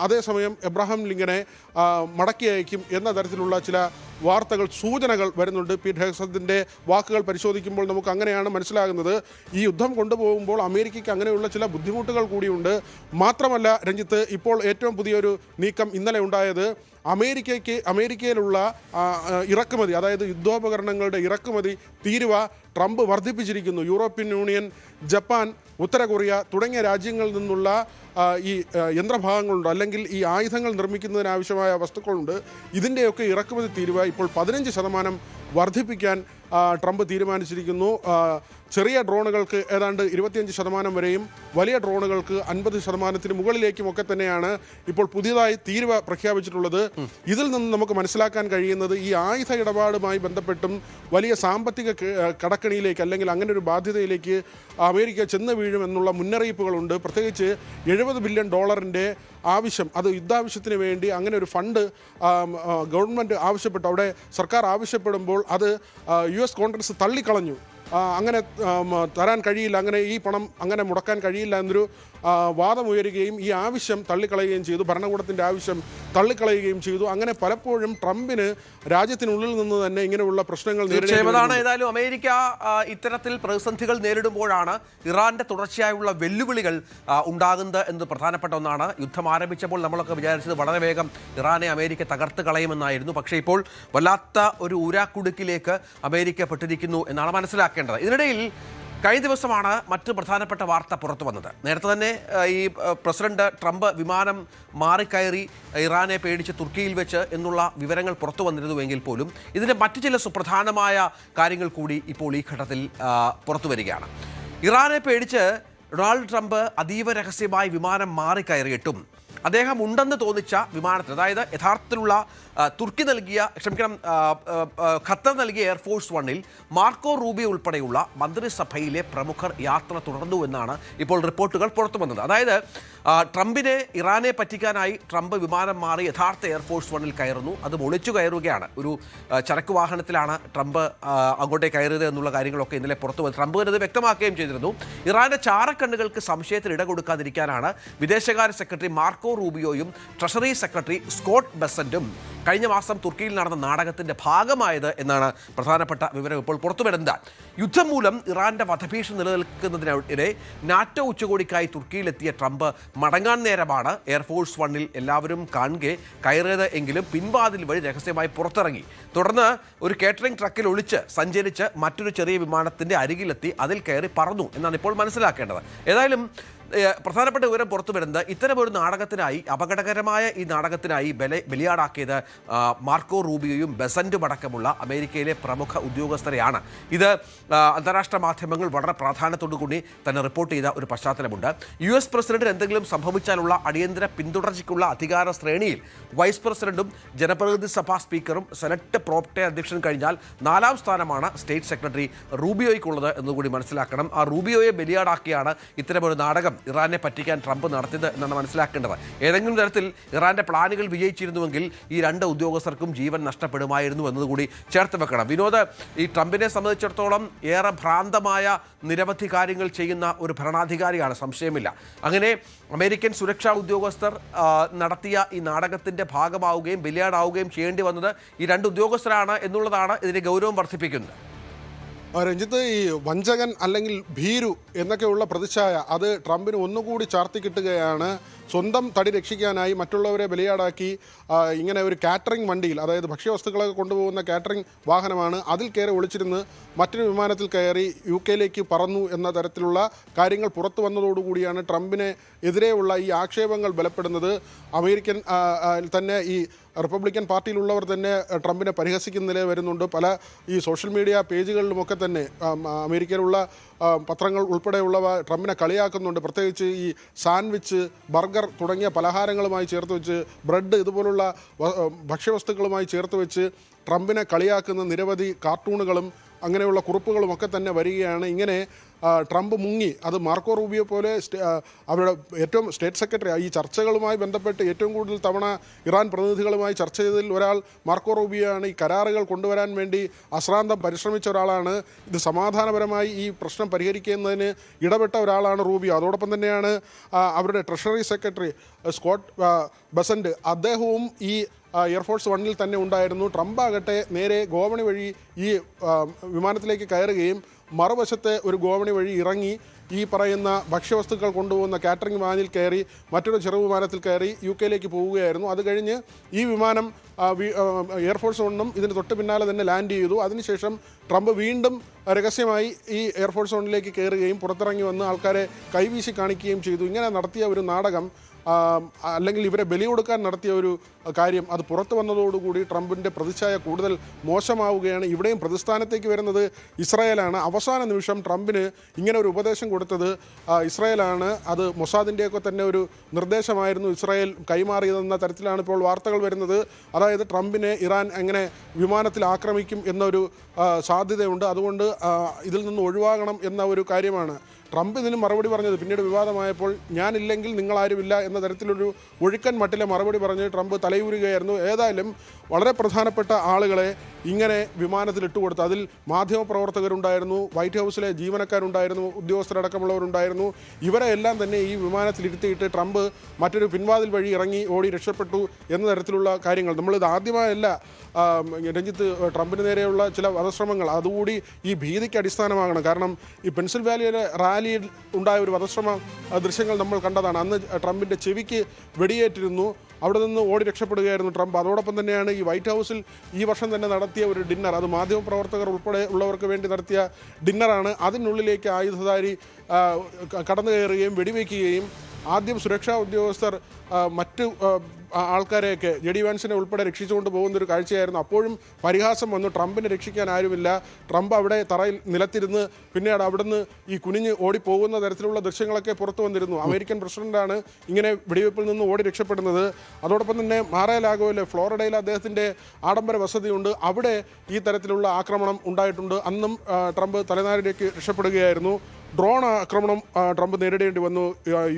അതേസമയം എബ്രഹാം ലിങ്കനെ മടക്കി അയക്കും എന്ന തരത്തിലുള്ള ചില വാർത്തകൾ, സൂചനകൾ വരുന്നുണ്ട്. പീറ്റ് ഹെക്സത്തിൻ്റെ വാക്കുകൾ പരിശോധിക്കുമ്പോൾ നമുക്ക് അങ്ങനെയാണ് മനസ്സിലാകുന്നത്. ഈ യുദ്ധം കൊണ്ടുപോകുമ്പോൾ അമേരിക്കയ്ക്ക് അങ്ങനെയുള്ള ചില ബുദ്ധിമുട്ടുകൾ കൂടിയുണ്ട്. മാത്രമല്ല രഞ്ജിത്ത്, ഇപ്പോൾ ഏറ്റവും പുതിയൊരു നീക്കം ഇന്നലെ ഉണ്ടായത്, അമേരിക്കയിലുള്ള ഇറക്കുമതി, അതായത് യുദ്ധോപകരണങ്ങളുടെ ഇറക്കുമതി തീരുവ ട്രംപ് വർദ്ധിപ്പിച്ചിരിക്കുന്നു. യൂറോപ്യൻ യൂണിയൻ, ജപ്പാൻ, ഉത്തര കൊറിയ തുടങ്ങിയ രാജ്യങ്ങളിൽ നിന്നുള്ള ഈ യന്ത്രഭാഗങ്ങളുണ്ട്, അല്ലെങ്കിൽ ഈ ആയുധങ്ങൾ നിർമ്മിക്കുന്നതിനാവശ്യമായ വസ്തുക്കളുണ്ട്. ഇതിൻ്റെയൊക്കെ ഇറക്കുമതി തീരുവ ഇപ്പോൾ 15% വർദ്ധിപ്പിക്കാൻ ട്രംപ് തീരുമാനിച്ചിരിക്കുന്നു. ചെറിയ ഡ്രോണുകൾക്ക് ഏതാണ്ട് 25% വരെയും വലിയ ഡ്രോണുകൾക്ക് 50% മുകളിലേക്കുമൊക്കെ തന്നെയാണ് ഇപ്പോൾ പുതിയതായി തീരുവ പ്രഖ്യാപിച്ചിട്ടുള്ളത്. ഇതിൽ നിന്ന് നമുക്ക് മനസ്സിലാക്കാൻ കഴിയുന്നത് ഈ ആയുധ ഇടപാടുമായി ബന്ധപ്പെട്ടും വലിയ സാമ്പത്തിക കടക്കണിയിലേക്ക് അല്ലെങ്കിൽ അങ്ങനെ ഒരു ബാധ്യതയിലേക്ക് അമേരിക്ക ചെന്ന് വീഴുമെന്നുള്ള മുന്നറിയിപ്പുകളുണ്ട്. പ്രത്യേകിച്ച് $70 ബില്യൺ ആവശ്യം, അത് യുദ്ധാവശ്യത്തിന് വേണ്ടി അങ്ങനെ ഒരു ഫണ്ട് ഗവൺമെൻറ് ആവശ്യപ്പെട്ടു. അവിടെ സർക്കാർ ആവശ്യപ്പെടുമ്പോൾ അത് US കോൺഗ്രസ് തള്ളിക്കളഞ്ഞു. അങ്ങനെ തരാൻ കഴിയില്ല, അങ്ങനെ ഈ പണം അങ്ങനെ മുടക്കാൻ കഴിയില്ല എന്നൊരു വാദമുയരുകയും ഈ ആവശ്യം തള്ളിക്കളയുകയും ചെയ്തു. ഭരണകൂടത്തിൻ്റെ ആവശ്യം തള്ളിക്കളയുകയും ചെയ്തു. അങ്ങനെ പലപ്പോഴും ട്രംപിന് രാജ്യത്തിനുള്ളിൽ നിന്ന് തന്നെ ഇങ്ങനെയുള്ള പ്രശ്നങ്ങൾ നേരിടുന്നതാണ്. ഏതായാലും അമേരിക്ക ഇത്തരത്തിൽ പ്രതിസന്ധികൾ നേരിടുമ്പോഴാണ് ഇറാന്റെ തുടർച്ചയായുള്ള വെല്ലുവിളികൾ ഉണ്ടാകുന്നത് എന്ന് പ്രധാനപ്പെട്ട ഒന്നാണ്. യുദ്ധം ആരംഭിച്ചപ്പോൾ നമ്മളൊക്കെ വിചാരിച്ചത് വളരെ വേഗം ഇറാനെ അമേരിക്ക തകർത്ത് കളയുമെന്നായിരുന്നു. പക്ഷേ ഇപ്പോൾ വല്ലാത്ത ഒരു ഊരാക്കുടുക്കിലേക്ക് അമേരിക്ക പെട്ടിരിക്കുന്നു എന്നാണ് മനസ്സിലാക്കേണ്ടത്. ഇതിനിടയിൽ കഴിഞ്ഞ ദിവസമാണ് മറ്റ് പ്രധാനപ്പെട്ട വാർത്ത പുറത്തു വന്നത്. നേരത്തെ തന്നെ ഈ പ്രസിഡന്റ് ട്രംപ് വിമാനം മാറിക്കയറി ഇറാനെ പേടിച്ച് തുർക്കിയിൽ വെച്ച് എന്നുള്ള വിവരങ്ങൾ പുറത്തു വന്നിരുന്നുവെങ്കിൽ പോലും ഇതിൻ്റെ മറ്റു ചില സുപ്രധാനമായ കാര്യങ്ങൾ കൂടി ഇപ്പോൾ ഈ ഘട്ടത്തിൽ പുറത്തു വരികയാണ്. ഇറാനെ പേടിച്ച് ഡൊണാൾഡ് ട്രംപ് അതീവ രഹസ്യമായി വിമാനം മാറിക്കയറിയിട്ടും അദ്ദേഹം ഉണ്ടെന്ന് തോന്നിച്ച വിമാനത്തിൽ, അതായത് യഥാർത്ഥത്തിലുള്ള തുർക്കി നൽകിയ ഖത്തർ നൽകിയ എയർഫോഴ്സ് വണ്ണിൽ മാർക്കോ റൂബിയോ ഉൾപ്പെടെയുള്ള മന്ത്രിസഭയിലെ പ്രമുഖർ യാത്ര തുടർന്നു എന്നാണ് ഇപ്പോൾ റിപ്പോർട്ടുകൾ പുറത്തു വന്നത്. അതായത് ട്രംപിനെ ഇറാനെ പറ്റിക്കാനായി ട്രംപ് വിമാനം മാറി യഥാർത്ഥ എയർഫോഴ്സ് വണ്ണിൽ കയറുന്നു. അത് ഒളിച്ചു കയറുകയാണ്. ഒരു ചരക്ക് വാഹനത്തിലാണ് ട്രംപ് അങ്ങോട്ടേക്ക് കയറിയത് എന്നുള്ള കാര്യങ്ങളൊക്കെ ഇന്നലെ പുറത്തു വന്നു. ട്രംപ് അത് വ്യക്തമാക്കുകയും ചെയ്തിരുന്നു. ഇറാന്റെ ചാരക്കണ്ണുകൾക്ക് സംശയത്തിൽ ഇട കൊടുക്കാതിരിക്കാനാണ് വിദേശകാര്യ സെക്രട്ടറി മാർക്കോ റൂബിയോയും ട്രഷറി സെക്രട്ടറി സ്കോട്ട് ബെസന്റും കഴിഞ്ഞ മാസം തുർക്കിയിൽ നടന്ന നാടകത്തിന്റെ ഭാഗമായത് എന്നാണ് പ്രധാനപ്പെട്ട വിവരം ഇപ്പോൾ പുറത്തുവരുന്നത്. യുദ്ധം മൂലം ഇറാന്റെ വധഭീഷണി നിലനിൽക്കുന്നതിനിടെ നാറ്റോ ഉച്ചകോടിക്കായി തുർക്കിയിലെത്തിയ ട്രംപ് മടങ്ങാൻ നേരമാണ് എയർഫോഴ്സ് വണ്ണിൽ എല്ലാവരും കാണുകെ കയറിയത് എങ്കിലും പിൻവാതിൽ വഴി രഹസ്യമായി പുറത്തിറങ്ങി. തുടർന്ന് ഒരു കേറ്ററിംഗ് ട്രക്കിൽ ഒളിച്ച് സഞ്ചരിച്ച് മറ്റൊരു ചെറിയ വിമാനത്തിന്റെ അരികിലെത്തി അതിൽ കയറി പറന്നു എന്നാണ് ഇപ്പോൾ മനസ്സിലാക്കേണ്ടത്. ഏതായാലും പ്രധാനപ്പെട്ട വിവരം പുറത്തു വരുന്നത് ഇത്തരമൊരു നാടകത്തിനായി, അപകടകരമായ ഈ നാടകത്തിനായി ബലിയാടാക്കിയത് മാർക്കോ റൂബിയോയും ബെസന്റും അടക്കമുള്ള അമേരിക്കയിലെ പ്രമുഖ ഉദ്യോഗസ്ഥരെയാണ്. ഇത് അന്താരാഷ്ട്ര മാധ്യമങ്ങൾ വളരെ പ്രാധാന്യത്തോടു കൂടി തന്നെ റിപ്പോർട്ട് ചെയ്ത ഒരു പശ്ചാത്തലമുണ്ട്. US പ്രസിഡന്റിന് എന്തെങ്കിലും സംഭവിച്ചാലുള്ള അടിയന്തര പിന്തുടർച്ചയ്ക്കുള്ള അധികാര ശ്രേണിയിൽ വൈസ് പ്രസിഡന്റും ജനപ്രതിനിധി സഭാ സ്പീക്കറും സെനറ്റ് പ്രോപ്ടെ അധ്യക്ഷൻ കഴിഞ്ഞാൽ 4ാം സ്ഥാനമാണ് സ്റ്റേറ്റ് സെക്രട്ടറി റൂബിയോയ്ക്കുള്ളത് എന്നുകൂടി മനസ്സിലാക്കണം. ആ റൂബിയോയെ ബലിയാടാക്കിയാണ് ഇത്തരമൊരു നാടകം ഇറാനെ പറ്റിക്കാൻ ട്രംപ് നടത്തിയത് എന്നാണ് മനസ്സിലാക്കേണ്ടത്. ഏതെങ്കിലും തരത്തിൽ ഇറാന്റെ പ്ലാനുകൾ വിജയിച്ചിരുന്നുവെങ്കിൽ ഈ 2 ഉദ്യോഗസ്ഥർക്കും ജീവൻ നഷ്ടപ്പെടുമായിരുന്നു എന്നതുകൂടി ചേർത്ത് വെക്കണം. വിനോദ്, ഈ ട്രംപിനെ സംബന്ധിച്ചിടത്തോളം ഏറെ ഭ്രാന്തമായ നിരവധി കാര്യങ്ങൾ ചെയ്യുന്ന ഒരു ഭരണാധികാരിയാണ്, സംശയമില്ല. അങ്ങനെ അമേരിക്കൻ സുരക്ഷാ ഉദ്യോഗസ്ഥർ നടത്തിയ ഈ നാടകത്തിന്റെ ഭാഗമാവുകയും ബലിയാടാവുകയും ചെയ്യേണ്ടി വന്നത് ഈ 2 ഉദ്യോഗസ്ഥരാണ് എന്നുള്ളതാണ് ഇതിന്റെ ഗൗരവം വർദ്ധിപ്പിക്കുന്നത്. രഞ്ജിത്ത്, ഈ വഞ്ചകൻ അല്ലെങ്കിൽ ഭീരു എന്നൊക്കെയുള്ള പ്രതിച്ഛായ അത് ട്രംപിന് ഒന്നുകൂടി ചാർത്തി കിട്ടുകയാണ്. സ്വന്തം തടി രക്ഷിക്കാനായി മറ്റുള്ളവരെ ബലിയാടാക്കി ഇങ്ങനെ ഒരു കാറ്ററിംഗ് വണ്ടിയിൽ, അതായത് ഭക്ഷ്യവസ്തുക്കളൊക്കെ കൊണ്ടുപോകുന്ന കാറ്ററിംഗ് വാഹനമാണ്, അതിൽ കയറി ഒളിച്ചിരുന്ന് മറ്റൊരു വിമാനത്തിൽ കയറി UK പറന്നു എന്ന തരത്തിലുള്ള കാര്യങ്ങൾ പുറത്തു വന്നതോടുകൂടിയാണ് ട്രംപിന് എതിരെയുള്ള ഈ ആക്ഷേപങ്ങൾ ബലപ്പെടുന്നത്. അമേരിക്കൻ തന്നെ ഈ റിപ്പബ്ലിക്കൻ പാർട്ടിയിലുള്ളവർ തന്നെ ട്രംപിനെ പരിഹസിക്കുന്ന നില വരുന്നുണ്ട്. പല ഈ സോഷ്യൽ മീഡിയ പേജുകളിലുമൊക്കെ തന്നെ അമേരിക്കയിലുള്ള പത്രങ്ങൾ ഉൾപ്പെടെയുള്ളവ ട്രംപിനെ കളിയാക്കുന്നുണ്ട്. പ്രത്യേകിച്ച് ഈ സാൻഡ്വിച്ച്, ബർഗർ തുടങ്ങിയ പലഹാരങ്ങളുമായി ചേർത്ത് വെച്ച്, ബ്രെഡ് ഇതുപോലുള്ള ഭക്ഷ്യവസ്തുക്കളുമായി ചേർത്ത് വെച്ച് ട്രംപിനെ കളിയാക്കുന്ന നിരവധി കാർട്ടൂണുകളും അങ്ങനെയുള്ള കുറിപ്പുകളും ഒക്കെ തന്നെ വരികയാണ്. ഇങ്ങനെ ട്രംപ് മുങ്ങി. അത് മാർക്കോ റൂബിയോ പോലെ അവരുടെ ഏറ്റവും സ്റ്റേറ്റ് സെക്രട്ടറി ഈ ചർച്ചകളുമായി ബന്ധപ്പെട്ട് ഏറ്റവും കൂടുതൽ തവണ ഇറാൻ പ്രതിനിധികളുമായി ചർച്ച ചെയ്തതിൽ ഒരാൾ മാർക്കോ റൂബിയോ ആണ്. ഈ കരാറുകൾ കൊണ്ടുവരാൻ വേണ്ടി അശ്രാന്തം പരിശ്രമിച്ച ഒരാളാണ്. ഇത് സമാധാനപരമായി ഈ പ്രശ്നം പരിഹരിക്കുന്നതിന് ഇടപെട്ട ഒരാളാണ് റൂബിയോ. അതോടൊപ്പം തന്നെയാണ് അവരുടെ ട്രഷറി സെക്രട്ടറി സ്കോട്ട് ബെസന്റ്, അദ്ദേഹവും ഈ എയർഫോഴ്സ് വണ്ണിൽ തന്നെ ഉണ്ടായിരുന്നു. ട്രംപ് ആകട്ടെ നേരെ ഗോവണി വഴി ഈ വിമാനത്തിലേക്ക് കയറുകയും മറുവശത്തെ ഒരു ഗോവണി വഴി ഇറങ്ങി ഈ പറയുന്ന ഭക്ഷ്യവസ്തുക്കൾ കൊണ്ടുപോകുന്ന കാറ്ററിംഗ് വാനിൽ കയറി മറ്റൊരു ചെറു വിമാനത്തിൽ കയറി UK പോവുകയായിരുന്നു. അത് കഴിഞ്ഞ് ഈ വിമാനം എയർഫോഴ്സ് വണ്ണും ഇതിന് തൊട്ട് പിന്നാലെ തന്നെ ലാൻഡ് ചെയ്തു. അതിനുശേഷം ട്രംപ് വീണ്ടും രഹസ്യമായി ഈ എയർഫോഴ്സ് വണ്ണിലേക്ക് കയറുകയും പുറത്തിറങ്ങി വന്ന് ആൾക്കാരെ കൈവീശി കാണിക്കുകയും ചെയ്തു. ഇങ്ങനെ നടത്തിയ ഒരു നാടകം, അല്ലെങ്കിൽ ഇവരെ ബലി കൊടുക്കാൻ നടത്തിയ ഒരു കാര്യം അത് പുറത്തു വന്നതോടുകൂടി ട്രംപിൻ്റെ പ്രതിച്ഛായ കൂടുതൽ മോശമാവുകയാണ്. ഇവിടെയും പ്രതിസ്ഥാനത്തേക്ക് വരുന്നത് ഇസ്രായേലാണ്. അവസാന നിമിഷം ട്രംപിന് ഇങ്ങനെ ഒരു ഉപദേശം കൊടുത്തത് ഇസ്രായേലാണ്. അത് മൊസാദിൻ്റെയൊക്കെ തന്നെ ഒരു നിർദ്ദേശമായിരുന്നു ഇസ്രായേൽ കൈമാറിയതെന്ന തരത്തിലാണ് ഇപ്പോൾ വാർത്തകൾ വരുന്നത്. അതായത് ട്രംപിനെ ഇറാൻ എങ്ങനെ വിമാനത്തിൽ ആക്രമിക്കും എന്നൊരു സാധ്യതയുണ്ട്. അതുകൊണ്ട് ഇതിൽ നിന്ന് ഒഴിവാകണം എന്ന ഒരു കാര്യമാണ് ട്രംപ് ഇതിന് മറുപടി പറഞ്ഞത്. പിന്നീട് വിവാദമായപ്പോൾ ഞാനില്ലെങ്കിൽ നിങ്ങളാരുമില്ല എന്ന തരത്തിലൊരു ഒഴുക്കൻ മട്ടിലെ മറുപടി പറഞ്ഞ് ട്രംപ് തലയൂരുകയായിരുന്നു. ഏതായാലും വളരെ പ്രധാനപ്പെട്ട ആളുകളെ ഇങ്ങനെ വിമാനത്തിൽ ഇട്ടുകൊടുത്തു. അതിൽ മാധ്യമപ്രവർത്തകരുണ്ടായിരുന്നു, വൈറ്റ് ഹൗസിലെ ജീവനക്കാരുണ്ടായിരുന്നു, ഉദ്യോഗസ്ഥരടക്കമുള്ളവരുണ്ടായിരുന്നു. ഇവരെ എല്ലാം തന്നെ ഈ വിമാനത്തിലിരുത്തിയിട്ട് ട്രംപ് മറ്റൊരു പിൻവാതിൽ വഴി ഇറങ്ങി ഓടി രക്ഷപ്പെട്ടു എന്ന തരത്തിലുള്ള കാര്യങ്ങൾ. നമ്മളിത് ആദ്യമായല്ല രഞ്ജിത്ത്, ട്രംപിന് നേരെയുള്ള ചില വധശ്രമങ്ങൾ അതുകൂടി ഈ ഭീതിക്ക് അടിസ്ഥാനമാകണം. കാരണം ഈ പെൻസിൽവാനിയയിലെ റാലിയിൽ ഉണ്ടായ ഒരു വധശ്രമ ദൃശ്യങ്ങൾ നമ്മൾ കണ്ടതാണ്. അന്ന് ട്രംപിൻ്റെ ചെവിക്ക് വെടിയേറ്റിരുന്നു. അവിടെ നിന്ന് ഓടി രക്ഷപ്പെടുകയായിരുന്നു ട്രംപ്. അതോടൊപ്പം തന്നെയാണ് ഈ വൈറ്റ് ഹൗസിൽ ഈ വർഷം തന്നെ നടത്തിയ ഒരു ഡിന്നർ, അത് മാധ്യമപ്രവർത്തകർ ഉൾപ്പെടെ ഉള്ളവർക്ക് വേണ്ടി നടത്തിയ ഡിന്നറാണ്. അതിനുള്ളിലേക്ക് ആയുധധാരി കടന്നു കയറുകയും വെടിവെക്കുകയും ആദ്യം സുരക്ഷാ ഉദ്യോഗസ്ഥർ മറ്റ് ആൾക്കാരെയൊക്കെ ജെഡി വാൻസിനെ ഉൾപ്പെടെ രക്ഷിച്ചുകൊണ്ട് പോകുന്നൊരു കാഴ്ചയായിരുന്നു. അപ്പോഴും പരിഹാസം വന്നു, ട്രംപിനെ രക്ഷിക്കാൻ ആരുമില്ല. ട്രംപ് അവിടെ തറയിൽ നിലത്തിരുന്ന് പിന്നീട് അവിടുന്ന് ഈ കുനിഞ്ഞ് ഓടിപ്പോകുന്ന തരത്തിലുള്ള ദൃശ്യങ്ങളൊക്കെ പുറത്തു വന്നിരുന്നു. അമേരിക്കൻ പ്രസിഡന്റാണ് ഇങ്ങനെ വെടിവെപ്പിൽ നിന്ന് ഓടി രക്ഷപ്പെടുന്നത്. അതോടൊപ്പം തന്നെ മാറാലാഗോയിലെ ഫ്ലോറിഡയിൽ അദ്ദേഹത്തിൻ്റെ ആഡംബര വസതിയുണ്ട്. അവിടെ ഈ തരത്തിലുള്ള ആക്രമണം ഉണ്ടായിട്ടുണ്ട്. അന്നും ട്രംപ് തലനാരിലേക്ക് രക്ഷപ്പെടുകയായിരുന്നു. ഡ്രോൺ ആക്രമണം ട്രംപ് നേരിടേണ്ടി വന്നു.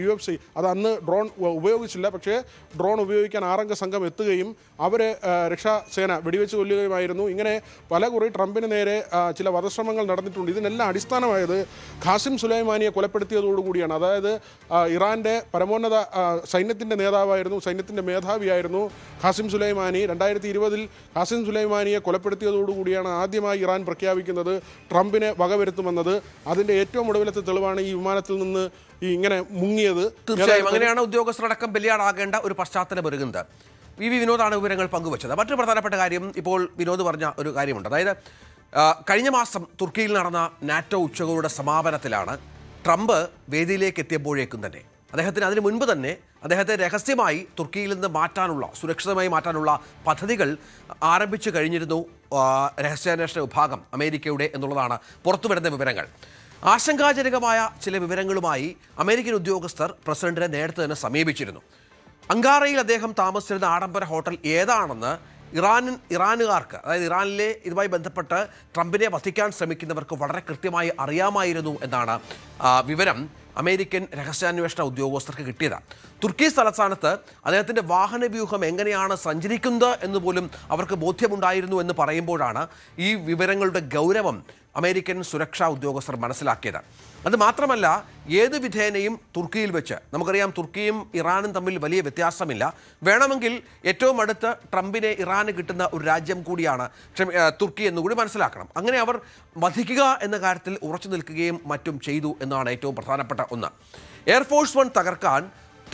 UFC അത് അന്ന് ഡ്രോൺ ഉപയോഗിച്ചില്ല. പക്ഷേ ഡ്രോൺ ഉപയോഗിക്കാൻ 6 അംഗ സംഘം എത്തുകയും അവരെ രക്ഷാസേന വെടിവെച്ച് കൊല്ലുകയുമായിരുന്നു. ഇങ്ങനെ പലകുറി ട്രംപിന് നേരെ ചില വധശ്രമങ്ങൾ നടന്നിട്ടുണ്ട്. ഇതിനെല്ലാം അടിസ്ഥാനമായത് ഖാസിം സുലൈമാനിയെ കൊലപ്പെടുത്തിയതോടുകൂടിയാണ്. അതായത് ഇറാൻ്റെ പരമോന്നത സൈന്യത്തിൻ്റെ നേതാവായിരുന്നു, സൈന്യത്തിൻ്റെ മേധാവിയായിരുന്നു ഖാസിം സുലൈമാനി. 2020 ഖാസിം സുലൈമാനിയെ കൊലപ്പെടുത്തിയതോടുകൂടിയാണ് ആദ്യമായി ഇറാൻ പ്രഖ്യാപിക്കുന്നത് ട്രംപിനെ വകവരുത്തുമെന്നത്. അതിൻ്റെ ഏറ്റവും ഒടുവിലത്തെ തെളിവാണ് ഈ വിമാനത്തിൽ നിന്ന് ഇങ്ങനെ മുങ്ങിയത്. തീർച്ചയായും അങ്ങനെയാണ് ഉദ്യോഗസ്ഥരടക്കം ബലിയാടാകേണ്ട ഒരു പശ്ചാത്തലം ഒരുങ്ങുന്നത്. വി വിനോദാണ് വിവരങ്ങൾ പങ്കുവച്ചത്. മറ്റൊരു പ്രധാനപ്പെട്ട കാര്യം ഇപ്പോൾ വിനോദ് പറഞ്ഞ ഒരു കാര്യമുണ്ട്. അതായത് കഴിഞ്ഞ മാസം തുർക്കിയിൽ നടന്ന നാറ്റോ ഉച്ചകോടിയുടെ സമാപനത്തിലാണ് ട്രംപ് വേദിയിലേക്ക് എത്തിയപ്പോഴേക്കും തന്നെ അദ്ദേഹത്തിന് അതിന് മുൻപ് തന്നെ അദ്ദേഹത്തെ രഹസ്യമായി തുർക്കിയിൽ നിന്ന് മാറ്റാനുള്ള, സുരക്ഷിതമായി മാറ്റാനുള്ള പദ്ധതികൾ ആരംഭിച്ചു കഴിഞ്ഞിരുന്നു രഹസ്യാന്വേഷണ വിഭാഗം അമേരിക്കയുടെ എന്നുള്ളതാണ് പുറത്തുവരുന്ന വിവരങ്ങൾ. ആശങ്കാജനകമായ ചില വിവരങ്ങളുമായി അമേരിക്കൻ ഉദ്യോഗസ്ഥർ പ്രസിഡന്റിനെ നേരത്തെ തന്നെ സമീപിച്ചിരുന്നു. അങ്കാറയിൽ അദ്ദേഹം താമസിച്ചിരുന്ന ആഡംബര ഹോട്ടൽ ഏതാണെന്ന് ഇറാനുകാർക്ക്, അതായത് ഇറാനിലെ ഇതുമായി ബന്ധപ്പെട്ട് ട്രംപിനെ വധിക്കാൻ ശ്രമിക്കുന്നവർക്ക് വളരെ കൃത്യമായി അറിയാമായിരുന്നു എന്നാണ് വിവരം അമേരിക്കൻ രഹസ്യാന്വേഷണ ഉദ്യോഗസ്ഥർക്ക് കിട്ടിയത്. തുർക്കി തലസ്ഥാനത്ത് അദ്ദേഹത്തിൻ്റെ വാഹനവ്യൂഹം എങ്ങനെയാണ് സഞ്ചരിക്കുന്നത് എന്ന് പോലും അവർക്ക് ബോധ്യമുണ്ടായിരുന്നു എന്ന് പറയുമ്പോഴാണ് ഈ വിവരങ്ങളുടെ ഗൗരവം അമേരിക്കൻ സുരക്ഷാ ഉദ്യോഗസ്ഥർ മനസ്സിലാക്കിയത്. അത് മാത്രമല്ല, ഏത് വിധേനയും തുർക്കിയിൽ വെച്ച്, നമുക്കറിയാം തുർക്കിയും ഇറാനും തമ്മിൽ വലിയ വ്യത്യാസമില്ല. വേണമെങ്കിൽ ഏറ്റവും അടുത്ത് ട്രംപിനെ ഇറാന് കിട്ടുന്ന ഒരു രാജ്യം കൂടിയാണ് തുർക്കി എന്നുകൂടി മനസ്സിലാക്കണം. അങ്ങനെ അവർ വധിക്കുക എന്ന കാര്യത്തിൽ ഉറച്ചു നിൽക്കുകയും മറ്റും ചെയ്തു എന്നാണ് ഏറ്റവും പ്രധാനപ്പെട്ട ഒന്ന്. എയർഫോഴ്സ് 1 തകർക്കാൻ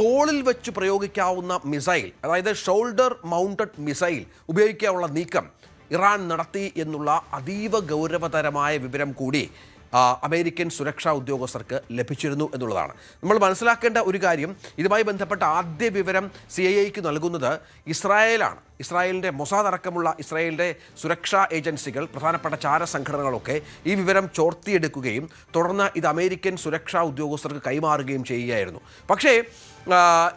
തോളിൽ വെച്ച് പ്രയോഗിക്കാവുന്ന മിസൈൽ, അതായത് ഷോൾഡർ മൗണ്ടഡ് മിസൈൽ ഉപയോഗിക്കാനുള്ള നീക്കം ഇറാൻ നടത്തി എന്നുള്ള അതീവ ഗൗരവതരമായ വിവരം കൂടി അമേരിക്കൻ സുരക്ഷാ ഉദ്യോഗസ്ഥർക്ക് ലഭിച്ചിരുന്നു എന്നുള്ളതാണ്. നമ്മൾ മനസ്സിലാക്കേണ്ട ഒരു കാര്യം, ഇതുമായി ബന്ധപ്പെട്ട ആദ്യ വിവരം CIA നൽകുന്നത് ഇസ്രായേലാണ്. ഇസ്രായേലിൻ്റെ മൊസാദ് അടക്കമുള്ള ഇസ്രായേലിൻ്റെ സുരക്ഷാ ഏജൻസികൾ, പ്രധാനപ്പെട്ട ചാരസംഘടനകളൊക്കെ ഈ വിവരം ചോർത്തിയെടുക്കുകയും തുടർന്ന് ഇത് അമേരിക്കൻ സുരക്ഷാ ഉദ്യോഗസ്ഥർക്ക് കൈമാറുകയും ചെയ്യുകയായിരുന്നു. പക്ഷേ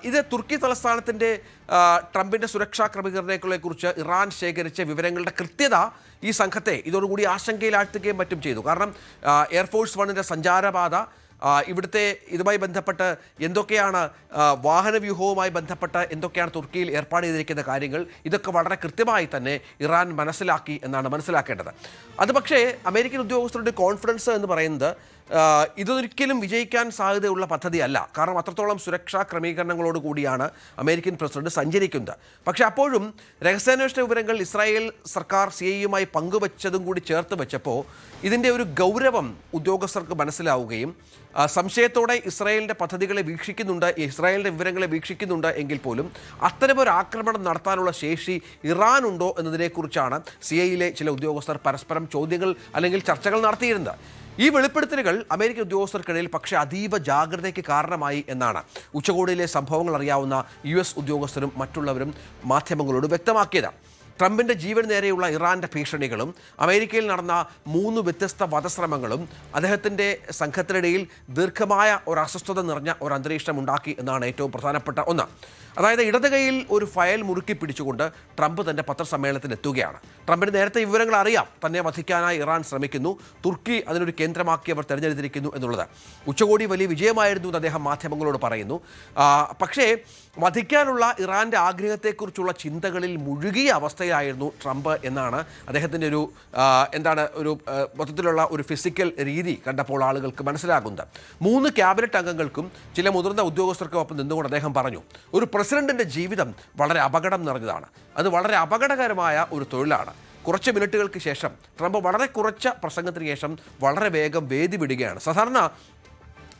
ഇത് തുർക്കി തലസ്ഥാനത്തിൻ്റെ ട്രംപിൻ്റെ സുരക്ഷാ ക്രമീകരണങ്ങളെക്കുറിച്ച് ഇറാൻ ശേഖരിച്ച വിവരങ്ങളുടെ കൃത്യത ഈ സംഘത്തെ ഇതോടുകൂടി ആശങ്കയിലാഴ്ത്തുകയും മറ്റും ചെയ്തു. കാരണം എയർഫോഴ്സ് 1 സഞ്ചാരപാത, ഇവിടുത്തെ ഇതുമായി ബന്ധപ്പെട്ട് എന്തൊക്കെയാണ് വാഹനവ്യൂഹവുമായി ബന്ധപ്പെട്ട് എന്തൊക്കെയാണ് തുർക്കിയിൽ ഏർപ്പാട് ചെയ്തിരിക്കുന്ന കാര്യങ്ങൾ, ഇതൊക്കെ വളരെ കൃത്യമായി തന്നെ ഇറാൻ മനസ്സിലാക്കി എന്നാണ് മനസ്സിലാക്കേണ്ടത്. അത് പക്ഷേ അമേരിക്കൻ ഉദ്യോഗസ്ഥരുടെ കോൺഫിഡൻസ് എന്ന് പറയുന്നത് ഇതൊരിക്കലും വിജയിക്കാൻ സാധ്യതയുള്ള പദ്ധതിയല്ല. കാരണം അത്രത്തോളം സുരക്ഷാ ക്രമീകരണങ്ങളോട് കൂടിയാണ് അമേരിക്കൻ പ്രസിഡന്റ് സഞ്ചരിക്കുന്നത്. പക്ഷേ അപ്പോഴും രഹസ്യാന്വേഷണ വിവരങ്ങൾ ഇസ്രായേൽ സർക്കാർ CIA പങ്കുവച്ചതും കൂടി ചേർത്ത് വെച്ചപ്പോൾ ഇതിൻ്റെ ഒരു ഗൗരവം ഉദ്യോഗസ്ഥർക്ക് മനസ്സിലാവുകയും സംശയത്തോടെ ഇസ്രായേലിൻ്റെ പദ്ധതികളെ വീക്ഷിക്കുന്നുണ്ട്, ഇസ്രായേലിൻ്റെ വിവരങ്ങളെ വീക്ഷിക്കുന്നുണ്ട് എങ്കിൽ പോലും അത്തരമൊരു ആക്രമണം നടത്താനുള്ള ശേഷി ഇറാനുണ്ടോ എന്നതിനെക്കുറിച്ചാണ് CIA ചില ഉദ്യോഗസ്ഥർ പരസ്പരം ചോദ്യങ്ങൾ അല്ലെങ്കിൽ ചർച്ചകൾ നടത്തിയിരുന്നത്. ഈ വെളിപ്പെടുത്തലുകൾ അമേരിക്കൻ ഉദ്യോഗസ്ഥർക്കിടയിൽ പക്ഷേ അതീവ ജാഗ്രതയ്ക്ക് കാരണമായി എന്നാണ് ഉച്ചകോടിയിലെ സംഭവങ്ങൾ അറിയാവുന്ന US ഉദ്യോഗസ്ഥരും മറ്റുള്ളവരും മാധ്യമങ്ങളോട് വ്യക്തമാക്കിയത്. ട്രംപിൻ്റെ ജീവൻ നേരെയുള്ള ഇറാൻ്റെ ഭീഷണികളും അമേരിക്കയിൽ നടന്ന 3 വ്യത്യസ്ത വധശ്രമങ്ങളും അദ്ദേഹത്തിൻ്റെ സംഘത്തിനിടയിൽ ദീർഘമായ ഒരു അസ്വസ്ഥത നിറഞ്ഞ ഒരു അന്തരീക്ഷം ഉണ്ടാക്കി എന്നാണ് ഏറ്റവും പ്രധാനപ്പെട്ട ഒന്ന്. അതായത് ഇടത് കൈയിൽ ഒരു ഫയൽ മുറുക്കി പിടിച്ചുകൊണ്ട് ട്രംപ് തൻ്റെ പത്രസമ്മേളനത്തിൽ എത്തുകയാണ്. ട്രംപിന് നേരത്തെ വിവരങ്ങൾ അറിയാം, തന്നെ വധിക്കാനായി ഇറാൻ ശ്രമിക്കുന്നു, തുർക്കി അതിനൊരു കേന്ദ്രമാക്കി അവർ തെരഞ്ഞെടുത്തിരിക്കുന്നു എന്നുള്ളത്. ഉച്ചകോടി വലിയ വിജയമായിരുന്നു എന്ന് അദ്ദേഹം മാധ്യമങ്ങളോട് പറയുന്നു. പക്ഷേ വധിക്കാനുള്ള ഇറാൻ്റെ ആഗ്രഹത്തെക്കുറിച്ചുള്ള ചിന്തകളിൽ മുഴുകിയ അവസ്ഥയായിരുന്നു ട്രംപ് എന്നാണ് അദ്ദേഹത്തിൻ്റെ ഒരു മൊത്തത്തിലുള്ള ഒരു ഫിസിക്കൽ രീതി കണ്ടപ്പോൾ ആളുകൾക്ക് മനസ്സിലാകുന്നത്. 3 ക്യാബിനറ്റ് അംഗങ്ങൾക്കും ചില മുതിർന്ന ഉദ്യോഗസ്ഥർക്കും ഒപ്പം നിന്നുകൊണ്ട് അദ്ദേഹം പറഞ്ഞു, ഒരു പ്രസിഡന്റിൻ്റെ ജീവിതം വളരെ അപകടം നിറഞ്ഞതാണ്, അത് വളരെ അപകടകരമായ ഒരു തൊഴിലാണ്. കുറച്ച് മിനിറ്റുകൾക്ക് ശേഷം ട്രംപ് വളരെ കുറച്ച പ്രസംഗത്തിന് ശേഷം വളരെ വേഗം വേദി വിടുകയാണ്. സാധാരണ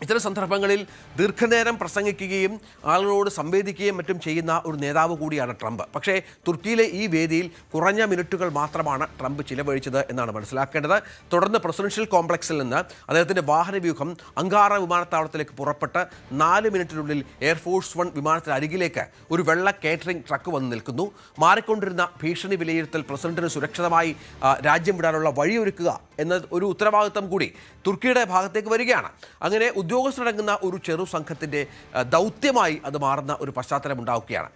ഇത്തരം സന്ദർഭങ്ങളിൽ ദീർഘനേരം പ്രസംഗിക്കുകയും ആളുകളോട് സംവേദിക്കുകയും മറ്റും ചെയ്യുന്ന ഒരു നേതാവ് കൂടിയാണ് ട്രംപ്. പക്ഷേ തുർക്കിയിലെ ഈ വേദിയിൽ കുറഞ്ഞ മിനിറ്റുകൾ മാത്രമാണ് ട്രംപ് ചിലവഴിച്ചത് എന്നാണ് മനസ്സിലാക്കേണ്ടത്. തുടർന്ന് പ്രസിഡൻഷ്യൽ കോംപ്ലക്സിൽ നിന്ന് അദ്ദേഹത്തിൻ്റെ വാഹനവ്യൂഹം അങ്കാറ വിമാനത്താവളത്തിലേക്ക് പുറപ്പെട്ട് 4 മിനിറ്റിനുള്ളിൽ എയർഫോഴ്സ് 1 വിമാനത്തിന് അരികിലേക്ക് ഒരു വെള്ള കേറ്ററിംഗ് ട്രക്ക് വന്ന് നിൽക്കുന്നു. മാറിക്കൊണ്ടിരുന്ന ഭീഷണി വിലയിരുത്തൽ പ്രസിഡന്റിന് സുരക്ഷിതമായി രാജ്യം വിടാനുള്ള വഴിയൊരുക്കുക എന്ന ഒരു ഉത്തരവാദിത്തം കൂടി തുർക്കിയുടെ ഭാഗത്തേക്ക് വരികയാണ്. അങ്ങനെ ഉദ്യോഗസ്ഥരടങ്ങുന്ന ഒരു ചെറു സംഘത്തിൻ്റെ ദൗത്യമായി അത് മാറുന്ന ഒരു പശ്ചാത്തലം ഉണ്ടാവുകയാണ്.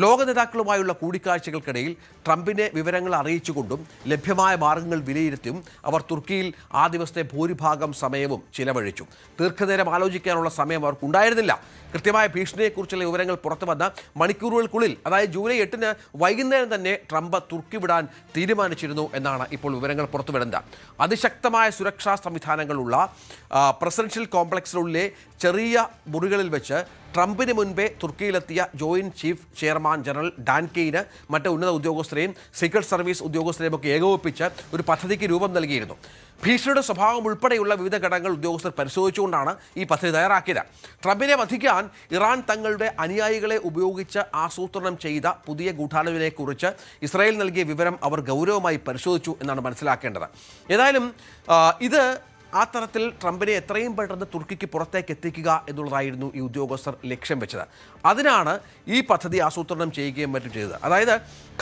ലോക നേതാക്കളുമായുള്ള കൂടിക്കാഴ്ചകൾക്കിടയിൽ ട്രംപിനെ വിവരങ്ങൾ അറിയിച്ചുകൊണ്ടും ലഭ്യമായ മാർഗങ്ങൾ വിലയിരുത്തിയും അവർ തുർക്കിയിൽ ആ ദിവസത്തെ ഭൂരിഭാഗം സമയവും ചിലവഴിച്ചു. ദീർഘനേരം ആലോചിക്കാനുള്ള സമയം അവർക്കുണ്ടായിരുന്നില്ല. കൃത്യമായ ഭീഷണിയെക്കുറിച്ചുള്ള വിവരങ്ങൾ പുറത്തു വന്ന മണിക്കൂറുകൾക്കുള്ളിൽ, അതായത് ജൂലൈ 8-ന് വൈകുന്നേരം തന്നെ ട്രംപ് തുർക്കി വിടാൻ തീരുമാനിച്ചിരുന്നു എന്നാണ് ഇപ്പോൾ വിവരങ്ങൾ പുറത്തുവിടുന്നത്. അതിശക്തമായ സുരക്ഷാ സംവിധാനങ്ങളുള്ള പ്രസിഡൻഷ്യൽ കോംപ്ലക്സിനുള്ളിലെ ചെറിയ മുറികളിൽ വെച്ച് ട്രംപിന് മുൻപേ തുർക്കിയിലെത്തിയ joint chief chairman general Dan Caine മറ്റ് ഉന്നത ഉദ്യോഗസ്ഥരെയും സീക്രട്ട് സർവീസ് ഉദ്യോഗസ്ഥരെയും ഒക്കെ ഏകോപിപ്പിച്ച് ഒരു പദ്ധതിക്ക് രൂപം നൽകിയിരുന്നു. ഭീഷണിയുടെ സ്വഭാവം ഉൾപ്പെടെയുള്ള വിവിധ ഘടകങ്ങൾ ഉദ്യോഗസ്ഥർ പരിശോധിച്ചുകൊണ്ടാണ് ഈ പദ്ധതി തയ്യാറാക്കിയത്. ട്രംപിനെ വധിക്കാൻ ഇറാൻ തങ്ങളുടെ അനുയായികളെ ഉപയോഗിച്ച് ആസൂത്രണം ചെയ്ത പുതിയ ഗൂഢാലോചനയെക്കുറിച്ച് ഇസ്രായേൽ നൽകിയ വിവരം അവർ ഗൗരവമായി പരിശോധിച്ചു എന്നാണ് മനസ്സിലാക്കേണ്ടത്. ഏതായാലും ഇത് ആ തരത്തിൽ ട്രംപിനെ എത്രയും പെട്ടെന്ന് തുർക്കിക്ക് പുറത്തേക്ക് എത്തിക്കുക എന്നുള്ളതായിരുന്നു ഈ ഉദ്യോഗസ്ഥർ ലക്ഷ്യം വെച്ചത്. അതിനാണ് ഈ പദ്ധതി ആസൂത്രണം ചെയ്യുകയും മറ്റും ചെയ്തത്. അതായത്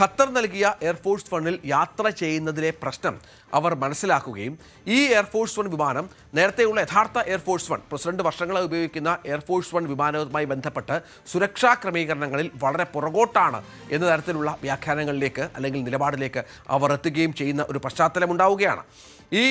ഖത്തർ നൽകിയ എയർഫോഴ്സ് 1-ൽ യാത്ര ചെയ്യുന്നതിലെ പ്രശ്നം അവർ മനസ്സിലാക്കുകയും ഈ എയർഫോഴ്സ് 1 വിമാനം നേരത്തെയുള്ള യഥാർത്ഥ എയർഫോഴ്സ് 1 പ്രസിഡന്റ് വർഷങ്ങളായി ഉപയോഗിക്കുന്ന എയർഫോഴ്സ് 1 വിമാനവുമായി ബന്ധപ്പെട്ട് സുരക്ഷാ ക്രമീകരണങ്ങളിൽ വളരെ പുറകോട്ടാണ് എന്ന തരത്തിലുള്ള വ്യാഖ്യാനങ്ങളിലേക്ക് അല്ലെങ്കിൽ നിലപാടിലേക്ക് അവർ എത്തുകയും ചെയ്യുന്ന ഒരു പശ്ചാത്തലം ഉണ്ടാവുകയാണ്. ഈ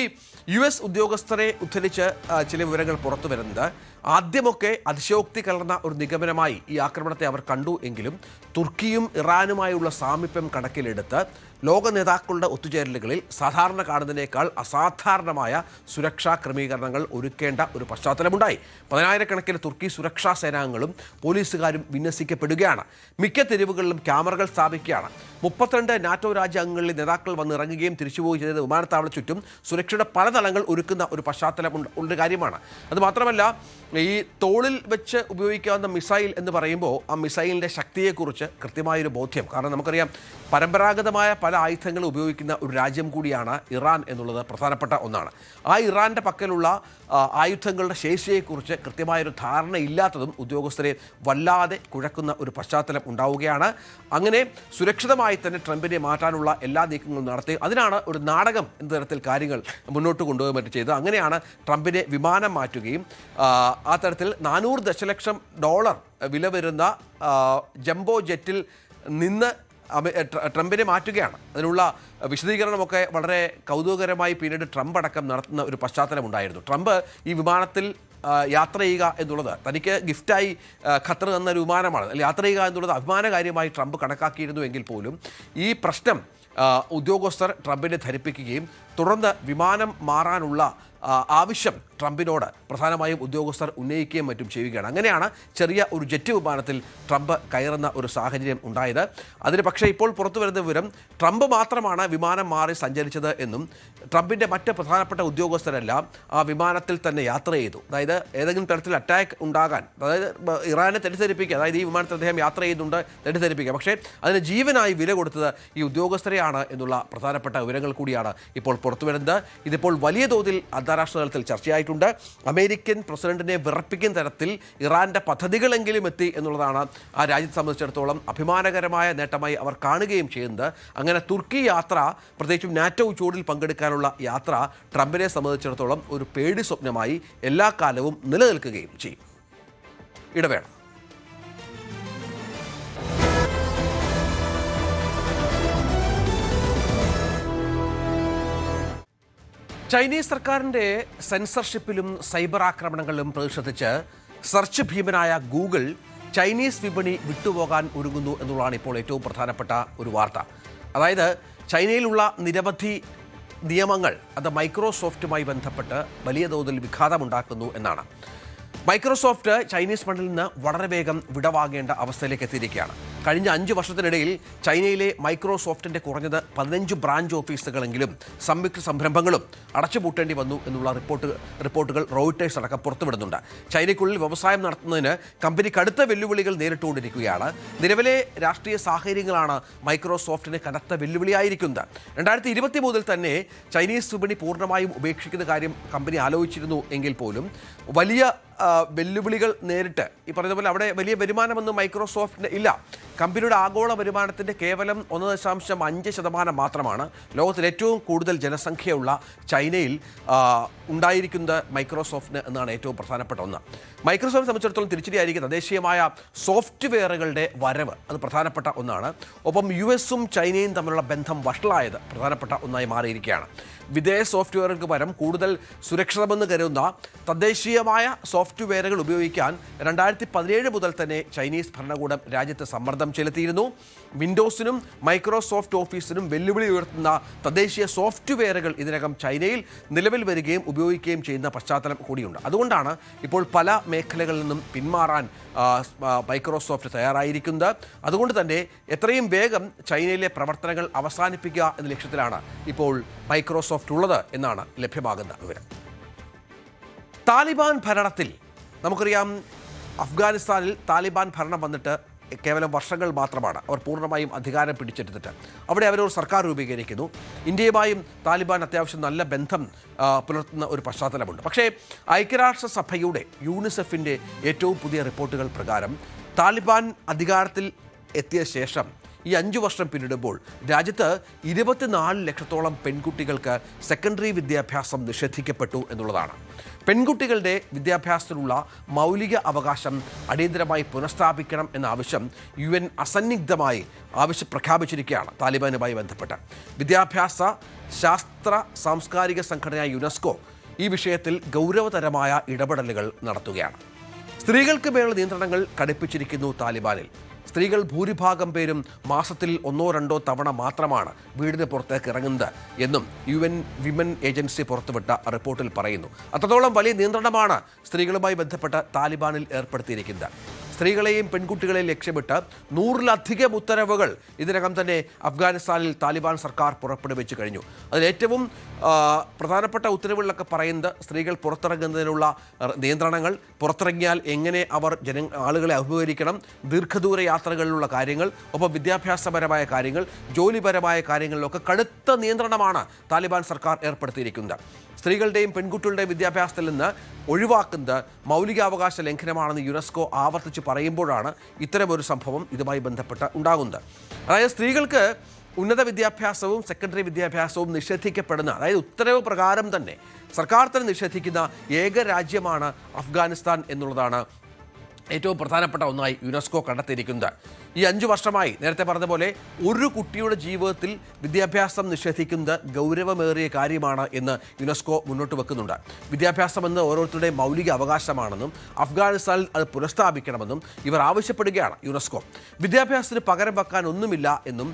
US ഉദ്യോഗസ്ഥരെ ഉദ്ധരിച്ച് ചില വിവരങ്ങൾ പുറത്തു വരുന്നത് ആദ്യമൊക്കെ അതിശയോക്തി കലർന്ന ഒരു നിഗമനമായി ഈ ആക്രമണത്തെ അവർ കണ്ടു എങ്കിലും തുർക്കിയും ഇറാനുമായുള്ള സാമീപ്യം കണക്കിലെടുത്ത് ലോക നേതാക്കളുടെ ഒത്തുചേരലുകളിൽ സാധാരണ കാണുന്നതിനേക്കാൾ അസാധാരണമായ സുരക്ഷാ ക്രമീകരണങ്ങൾ ഒരുക്കേണ്ട ഒരു പശ്ചാത്തലമുണ്ടായി. 10,000-കണക്കിന് തുർക്കി സുരക്ഷാ സേനാംഗങ്ങളും പോലീസുകാരും വിന്യസിക്കപ്പെടുകയാണ്. മിക്ക തെരുവുകളിലും ക്യാമറകൾ സ്ഥാപിക്കുകയാണ്. 32 നാറ്റോ രാജ്യാംഗങ്ങളിലെ നേതാക്കൾ വന്നിറങ്ങുകയും തിരിച്ചുപോവുകയും ചെയ്തത് വിമാനത്താവള ചുറ്റും സുരക്ഷയുടെ പല തലങ്ങൾ ഒരുക്കുന്ന ഒരു പശ്ചാത്തലം ഉള്ള കാര്യമാണ്. അതുമാത്രമല്ല, ഈ തോളിൽ വെച്ച് ഉപയോഗിക്കാവുന്ന മിസൈൽ എന്ന് പറയുമ്പോൾ ആ മിസൈലിൻ്റെ ശക്തിയെക്കുറിച്ച് കൃത്യമായൊരു ബോധ്യം. കാരണം നമുക്കറിയാം, പരമ്പരാഗതമായ പല ആയുധങ്ങളും ഉപയോഗിക്കുന്ന ഒരു രാജ്യം കൂടിയാണ് ഇറാൻ എന്നുള്ളത് പ്രധാനപ്പെട്ട ഒന്നാണ്. ആ ഇറാൻ്റെ പക്കലുള്ള ആയുധങ്ങളുടെ ശേഷിയെക്കുറിച്ച് കൃത്യമായൊരു ധാരണയില്ലാത്തതും ഉദ്യോഗസ്ഥരെ വല്ലാതെ കുഴക്കുന്ന ഒരു പശ്ചാത്തലം ഉണ്ടാവുകയാണ്. അങ്ങനെ സുരക്ഷിതമായി തന്നെ ട്രംപിനെ മാറ്റാനുള്ള എല്ലാ നീക്കങ്ങളും നടത്തി അതിനാണ് ഒരു നാടകം എന്ന തരത്തിൽ കാര്യങ്ങൾ മുന്നോട്ട് കൊണ്ടുപോകാൻ മറ്റും ചെയ്തത്. അങ്ങനെയാണ് ട്രംപിനെ വിമാനം മാറ്റുകയും ആ തരത്തിൽ $400 ദശലക്ഷം വില വരുന്ന ജംബോ ജെറ്റിൽ നിന്ന് ട്രംപിനെ മാറ്റുകയാണ്. അതിനുള്ള വിശദീകരണമൊക്കെ വളരെ കൗതുകകരമായി പിന്നീട് ട്രംപ് അടക്കം നടത്തുന്ന ഒരു പശ്ചാത്തലമുണ്ടായിരുന്നു. ട്രംപ് ഈ വിമാനത്തിൽ യാത്ര ചെയ്യുക എന്നുള്ളത് തനിക്ക് ഗിഫ്റ്റായി ഖത്തർ എന്നൊരു വിമാനമാണ്, അല്ലെങ്കിൽ യാത്ര ചെയ്യുക എന്നുള്ളത് അഭിമാനകാര്യമായി ട്രംപ് കണക്കാക്കിയിരുന്നു എങ്കിൽ പോലും ഈ പ്രശ്നം ഉദ്യോഗസ്ഥർ ട്രംപിനെ ധരിപ്പിക്കുകയും തുടർന്ന് വിമാനം മാറാനുള്ള ആവശ്യം ട്രംപിനോട് പ്രധാനമായും ഉദ്യോഗസ്ഥർ ഉന്നയിക്കുകയും മറ്റും ചെയ്യുകയാണ്. അങ്ങനെയാണ് ചെറിയ ഒരു ജെറ്റ് വിമാനത്തിൽ ട്രംപ് കയറുന്ന ഒരു സാഹചര്യം ഉണ്ടായത്. അതിന് പക്ഷേ ഇപ്പോൾ പുറത്തു വരുന്ന വിവരം ട്രംപ് മാത്രമാണ് വിമാനം മാറി സഞ്ചരിച്ചത് എന്നും ട്രംപിൻ്റെ മറ്റ് പ്രധാനപ്പെട്ട ഉദ്യോഗസ്ഥരെല്ലാം ആ വിമാനത്തിൽ തന്നെ യാത്ര ചെയ്തു. അതായത് ഏതെങ്കിലും തരത്തിൽ അറ്റാക്ക് ഉണ്ടാകാൻ, അതായത് ഇറാനെ തെറ്റിദ്ധരിപ്പിക്കുക, അതായത് ഈ വിമാനത്തിൽ അദ്ദേഹം യാത്ര ചെയ്യുന്നുണ്ട് തെറ്റിദ്ധരിപ്പിക്കുക, പക്ഷേ അതിന് ജീവനായി വില കൊടുത്തത് ഈ ഉദ്യോഗസ്ഥരെയാണ് എന്നുള്ള പ്രധാനപ്പെട്ട വിവരങ്ങൾ കൂടിയാണ് ഇപ്പോൾ പുറത്തുവരുന്നത്. ഇതിപ്പോൾ വലിയ തോതിൽ അന്താരാഷ്ട്ര തലത്തിൽ ചർച്ചയായിട്ടുണ്ട്. അമേരിക്കൻ പ്രസിഡന്റിനെ വിറപ്പിക്കുന്ന തരത്തിൽ ഇറാന്റെ പദ്ധതികളെങ്കിലും എത്തി എന്നുള്ളതാണ് ആ രാജ്യത്തെ സംബന്ധിച്ചിടത്തോളം അഭിമാനകരമായ നേട്ടമായി അവർ കാണുകയും ചെയ്യുന്നത്. അങ്ങനെ തുർക്കി യാത്ര, പ്രത്യേകിച്ചും നാറ്റോ ഉച്ചകോടിയിൽ പങ്കെടുക്കാനുള്ള യാത്ര ട്രംപിനെ സംബന്ധിച്ചിടത്തോളം ഒരു പേടി സ്വപ്നമായി എല്ലാ കാലവും നിലനിൽക്കുകയും ചെയ്യും. ഇടവേള. ചൈനീസ് സർക്കാരിൻ്റെ സെൻസർഷിപ്പിലും സൈബർ ആക്രമണങ്ങളിലും പ്രതിഷേധിച്ച് സെർച്ച് ഭീമനായ ഗൂഗിൾ ചൈനീസ് വിപണി വിട്ടുപോകാൻ ഒരുങ്ങുന്നു എന്നുള്ളതാണ് ഇപ്പോൾ ഏറ്റവും പ്രധാനപ്പെട്ട ഒരു വാർത്ത. അതായത് ചൈനയിലുള്ള നിരവധി നിയമങ്ങൾ അത് മൈക്രോസോഫ്റ്റുമായി ബന്ധപ്പെട്ട് വലിയ തോതിൽ വിഘാതമുണ്ടാക്കുന്നു എന്നാണ്. മൈക്രോസോഫ്റ്റ് ചൈനീസ് ഫണ്ടിൽ നിന്ന് വളരെ വേഗം വിടവാങ്ങേണ്ട അവസ്ഥയിലേക്ക് എത്തിയിരിക്കുകയാണ്. കഴിഞ്ഞ 5 വർഷത്തിനിടയിൽ ചൈനയിലെ മൈക്രോസോഫ്റ്റിൻ്റെ കുറഞ്ഞത് 15 ബ്രാഞ്ച് ഓഫീസുകളെങ്കിലും സംയുക്ത സംരംഭങ്ങളും അടച്ചുപൂട്ടേണ്ടി വന്നു എന്നുള്ള റിപ്പോർട്ടുകൾ റോയിട്ടേഴ്സ് അടക്കം പുറത്തുവിടുന്നുണ്ട്. ചൈനയ്ക്കുള്ളിൽ വ്യവസായം നടത്തുന്നതിന് കമ്പനി കടുത്ത വെല്ലുവിളികൾ നേരിട്ടുകൊണ്ടിരിക്കുകയാണ്. നിലവിലെ രാഷ്ട്രീയ സാഹചര്യങ്ങളാണ് മൈക്രോസോഫ്റ്റിന് കനത്ത വെല്ലുവിളിയായിരിക്കുന്നത്. 2023 തന്നെ ചൈനീസ് വിപണി പൂർണ്ണമായും ഉപേക്ഷിക്കുന്ന കാര്യം കമ്പനി ആലോചിച്ചിരുന്നു എങ്കിൽ പോലും വലിയ വെല്ലുവിളികൾ നേരിട്ട് ഈ പറഞ്ഞ പോലെ അവിടെ വലിയ വരുമാനമൊന്നും മൈക്രോസോഫ്റ്റിന് ഇല്ല. കമ്പനിയുടെ ആഗോള വരുമാനത്തിൻ്റെ കേവലം 1.5% മാത്രമാണ്. ലോകത്തിൽ ഏറ്റവും കൂടുതൽ ജനസംഖ്യയുള്ള ചൈനയിൽ ഉണ്ടായിരിക്കുന്നത് മൈക്രോസോഫ്റ്റിന് എന്നാണ് ഏറ്റവും പ്രധാനപ്പെട്ട ഒന്ന്. മൈക്രോസോഫ്റ്റ് സംബന്ധിച്ചിടത്തോളം തിരിച്ചടിയായിരിക്കും തദ്ദേശീയമായ സോഫ്റ്റ്വെയറുകളുടെ വരവ്, അത് പ്രധാനപ്പെട്ട ഒന്നാണ്. ഒപ്പം US-ഉം ചൈനയും തമ്മിലുള്ള ബന്ധം വഷളായത് പ്രധാനപ്പെട്ട ഒന്നായി മാറിയിരിക്കുകയാണ്. വിദേശ സോഫ്റ്റ്വെയറുകൾക്ക് പകരം കൂടുതൽ സുരക്ഷിതമെന്ന് കരുതുന്ന തദ്ദേശീയമായ സോഫ്റ്റ്വെയറുകൾ ഉപയോഗിക്കാൻ 2017 മുതൽ തന്നെ ചൈനീസ് ഭരണകൂടം രാജ്യത്ത് സമ്മർദ്ദം ചെലുത്തിയിരുന്നു. വിൻഡോസിനും മൈക്രോസോഫ്റ്റ് ഓഫീസിനും വെല്ലുവിളി ഉയർത്തുന്ന തദ്ദേശീയ സോഫ്റ്റ്വെയറുകൾ ഇതിനകം ചൈനയിൽ നിലവിൽ വരികയും ഉപയോഗിക്കുകയും ചെയ്യുന്ന പശ്ചാത്തലം കൂടിയുണ്ട്. അതുകൊണ്ടാണ് ഇപ്പോൾ പല മേഖലകളിൽ നിന്നും പിന്മാറാൻ മൈക്രോസോഫ്റ്റ് തയ്യാറായിരിക്കുന്നത്. അതുകൊണ്ട് തന്നെ എത്രയും വേഗം ചൈനയിലെ പ്രവർത്തനങ്ങൾ അവസാനിപ്പിക്കുക എന്ന ലക്ഷ്യത്തിലാണ് ഇപ്പോൾ മൈക്രോസോഫ്റ്റ് ഉള്ളത് എന്നാണ് ലഭ്യമാകുന്ന വിവരം. താലിബാൻ ഭരണത്തിൽ നമുക്കറിയാം, അഫ്ഗാനിസ്ഥാനിൽ താലിബാൻ ഭരണം വന്നിട്ട് കേവലം വർഷങ്ങൾ മാത്രമാണ്. അവർ പൂർണ്ണമായും അധികാരം പിടിച്ചെടുത്തിട്ട് അവിടെ അവരൊരു സർക്കാർ രൂപീകരിക്കുന്നു. ഇന്ത്യയുമായും താലിബാൻ അത്യാവശ്യം നല്ല ബന്ധം പുലർത്തുന്ന ഒരു പശ്ചാത്തലമുണ്ട്. പക്ഷേ ഐക്യരാഷ്ട്രസഭയുടെ യൂണിസെഫിൻ്റെ ഏറ്റവും പുതിയ റിപ്പോർട്ടുകൾ പ്രകാരം താലിബാൻ അധികാരത്തിൽ എത്തിയ ശേഷം ഈ 5 വർഷം പിന്നിടുമ്പോൾ രാജ്യത്ത് 24 ലക്ഷത്തോളം പെൺകുട്ടികൾക്ക് സെക്കൻഡറി വിദ്യാഭ്യാസം നിഷേധിക്കപ്പെട്ടു എന്നുള്ളതാണ്. പെൺകുട്ടികളുടെ വിദ്യാഭ്യാസത്തിനുള്ള മൗലിക അവകാശം അടിയന്തരമായി പുനഃസ്ഥാപിക്കണം എന്ന ആവശ്യം UN അസന്നിഗ്ധമായി പ്രഖ്യാപിച്ചിരിക്കുകയാണ്. താലിബാനുമായി ബന്ധപ്പെട്ട് വിദ്യാഭ്യാസ ശാസ്ത്ര സാംസ്കാരിക സംഘടനയായ യുനെസ്കോ ഈ വിഷയത്തിൽ ഗൗരവതരമായ ഇടപെടലുകൾ നടത്തുകയാണ്. സ്ത്രീകൾക്ക് മേലുള്ള നിയന്ത്രണങ്ങൾ കടുപ്പിച്ചിരിക്കുന്നു താലിബാനിൽ. സ്ത്രീകൾ ഭൂരിഭാഗം പേരും മാസത്തിൽ 1-2 തവണ മാത്രമാണ് വീടിന് പുറത്തേക്ക് ഇറങ്ങുന്നത് എന്നും UN വിമൻ ഏജൻസി പുറത്തുവിട്ട റിപ്പോർട്ടിൽ പറയുന്നു. അത്രത്തോളം വലിയ നിയന്ത്രണമാണ് സ്ത്രീകളുമായി ബന്ധപ്പെട്ട് താലിബാനിൽ ഏർപ്പെടുത്തിയിരിക്കുന്നത്. സ്ത്രീകളെയും പെൺകുട്ടികളെയും ലക്ഷ്യമിട്ട് 100-ലധികം ഉത്തരവുകൾ ഇതിനകം തന്നെ അഫ്ഗാനിസ്ഥാനിൽ താലിബാൻ സർക്കാർ പുറപ്പെടുവിച്ചു കഴിഞ്ഞു. അതിലേറ്റവും പ്രധാനപ്പെട്ട ഉത്തരവുകളിലൊക്കെ പറയുന്നത് സ്ത്രീകൾ പുറത്തിറങ്ങുന്നതിനുള്ള നിയന്ത്രണങ്ങൾ, പുറത്തിറങ്ങിയാൽ എങ്ങനെ അവർ ആളുകളെ അഭിമുഖീകരിക്കണം, ദീർഘദൂര യാത്രകളിലുള്ള കാര്യങ്ങൾ, ഒപ്പം വിദ്യാഭ്യാസപരമായ കാര്യങ്ങൾ, ജോലിപരമായ കാര്യങ്ങളിലൊക്കെ കടുത്ത നിയന്ത്രണമാണ് താലിബാൻ സർക്കാർ ഏർപ്പെടുത്തിയിരിക്കുന്നത്. സ്ത്രീകളുടെയും പെൺകുട്ടികളുടെയും വിദ്യാഭ്യാസത്തിൽ നിന്ന് ഒഴിവാക്കുന്നത് മൗലികാവകാശ ലംഘനമാണെന്ന് യുനെസ്കോ ആവർത്തിച്ച് പറയുമ്പോഴാണ് ഇത്തരമൊരു സംഭവം ഇതുമായി ബന്ധപ്പെട്ട് ഉണ്ടാകുന്നത്. അതായത് സ്ത്രീകൾക്ക് ഉന്നത വിദ്യാഭ്യാസവും സെക്കൻഡറി വിദ്യാഭ്യാസവും നിഷേധിക്കപ്പെടുന്ന, അതായത് ഉത്തരവ് പ്രകാരം തന്നെ സർക്കാർ തന്നെ നിഷേധിക്കുന്ന ഏക രാജ്യമാണ് അഫ്ഗാനിസ്ഥാൻ എന്നുള്ളതാണ് ഏറ്റവും പ്രധാനപ്പെട്ട ഒന്നായി യുനെസ്കോ കണ്ടെത്തിയിരിക്കുന്നത്. ഈ 5 വർഷമായി നേരത്തെ പറഞ്ഞ പോലെ ഒരു കുട്ടിയുടെ ജീവിതത്തിൽ വിദ്യാഭ്യാസം നിഷേധിക്കുന്നത് ഗൗരവമേറിയ കാര്യമാണ് എന്ന് യുനെസ്കോ മുന്നോട്ട് വെക്കുന്നുണ്ട്. വിദ്യാഭ്യാസം എന്ന് ഓരോരുത്തരുടെയും മൗലിക അവകാശമാണെന്നും അഫ്ഗാനിസ്ഥാനിൽ അത് പുനഃസ്ഥാപിക്കണമെന്നും ഇവർ ആവശ്യപ്പെടുകയാണ് യുനെസ്കോ. വിദ്യാഭ്യാസത്തിന് പകരം വെക്കാൻ ഒന്നുമില്ല എന്നും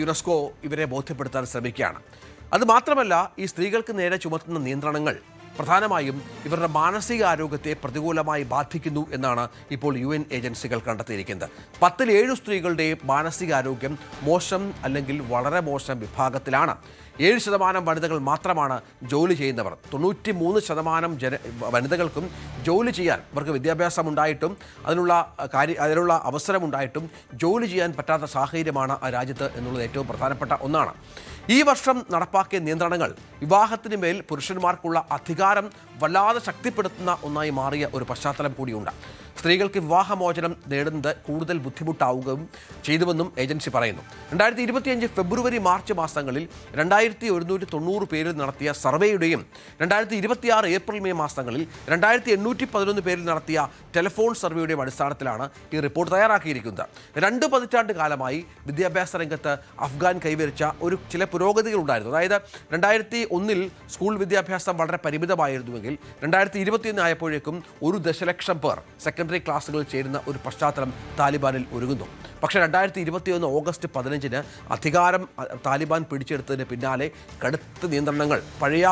യുനെസ്കോ ഇവരെ ബോധ്യപ്പെടുത്താൻ ശ്രമിക്കുകയാണ്. അതുമാത്രമല്ല, ഈ സ്ത്രീകൾക്ക് നേരെ ചുമത്തുന്ന നിയന്ത്രണങ്ങൾ പ്രധാനമായും ഇവരുടെ മാനസികാരോഗ്യത്തെ പ്രതികൂലമായി ബാധിക്കുന്നു എന്നാണ് ഇപ്പോൾ UN ഏജൻസികൾ കണ്ടെത്തിയിരിക്കുന്നത്. 10-7 സ്ത്രീകളുടെയും മാനസികാരോഗ്യം മോശം അല്ലെങ്കിൽ വളരെ മോശം വിഭാഗത്തിലാണ്. 7% വനിതകൾ മാത്രമാണ് ജോലി ചെയ്യുന്നവർ. 93% വനിതകൾക്കും ജോലി ചെയ്യാൻ, ഇവർക്ക് വിദ്യാഭ്യാസം ഉണ്ടായിട്ടും അതിനുള്ള അവസരമുണ്ടായിട്ടും ജോലി ചെയ്യാൻ പറ്റാത്ത സാഹചര്യമാണ് ആ രാജ്യത്ത് എന്നുള്ളത് ഏറ്റവും പ്രധാനപ്പെട്ട ഒന്നാണ്. ഈ വർഷം നടപ്പാക്കിയ നിയന്ത്രണങ്ങൾ വിവാഹത്തിന് മേൽ പുരുഷന്മാർക്കുള്ള അധികാരം വല്ലാതെ ശക്തിപ്പെടുത്തുന്ന ഒന്നായി മാറിയ ഒരു പശ്ചാത്തലം കൂടിയുണ്ട്. സ്ത്രീകൾക്ക് വിവാഹമോചനം നേടുന്നത് കൂടുതൽ ബുദ്ധിമുട്ടാവുകയും ചെയ്തുവെന്നും ഏജൻസി പറയുന്നു. 2025 ഫെബ്രുവരി മാർച്ച് മാസങ്ങളിൽ 2190 പേരിൽ നടത്തിയ സർവേയുടെയും 2026 ഏപ്രിൽ മെയ് മാസങ്ങളിൽ 2811 പേരിൽ നടത്തിയ ടെലിഫോൺ സർവേയുടെയും അടിസ്ഥാനത്തിലാണ് ഈ റിപ്പോർട്ട് തയ്യാറാക്കിയിരിക്കുന്നത്. 2 പതിറ്റാണ്ട് കാലമായി വിദ്യാഭ്യാസ രംഗത്ത് അഫ്ഗാൻ കൈവരിച്ച ചില പുരോഗതികളുണ്ടായിരുന്നു. അതായത് 2001 സ്കൂൾ വിദ്യാഭ്യാസം വളരെ പരിമിതമായിരുന്നുവെങ്കിൽ 2021 ആയപ്പോഴേക്കും 1 ദശലക്ഷം പേർ സെക്കൻഡറി ക്ലാസ്സുകളിൽ ചേരുന്ന ഒരു പശ്ചാത്തലം താലിബാനിൽ ഒരുങ്ങുന്നു. പക്ഷേ 2021 ഓഗസ്റ്റ് 15 അധികാരം താലിബാൻ പിടിച്ചെടുത്തതിന് പിന്നാലെ കടുത്ത നിയന്ത്രണങ്ങൾ, പഴയ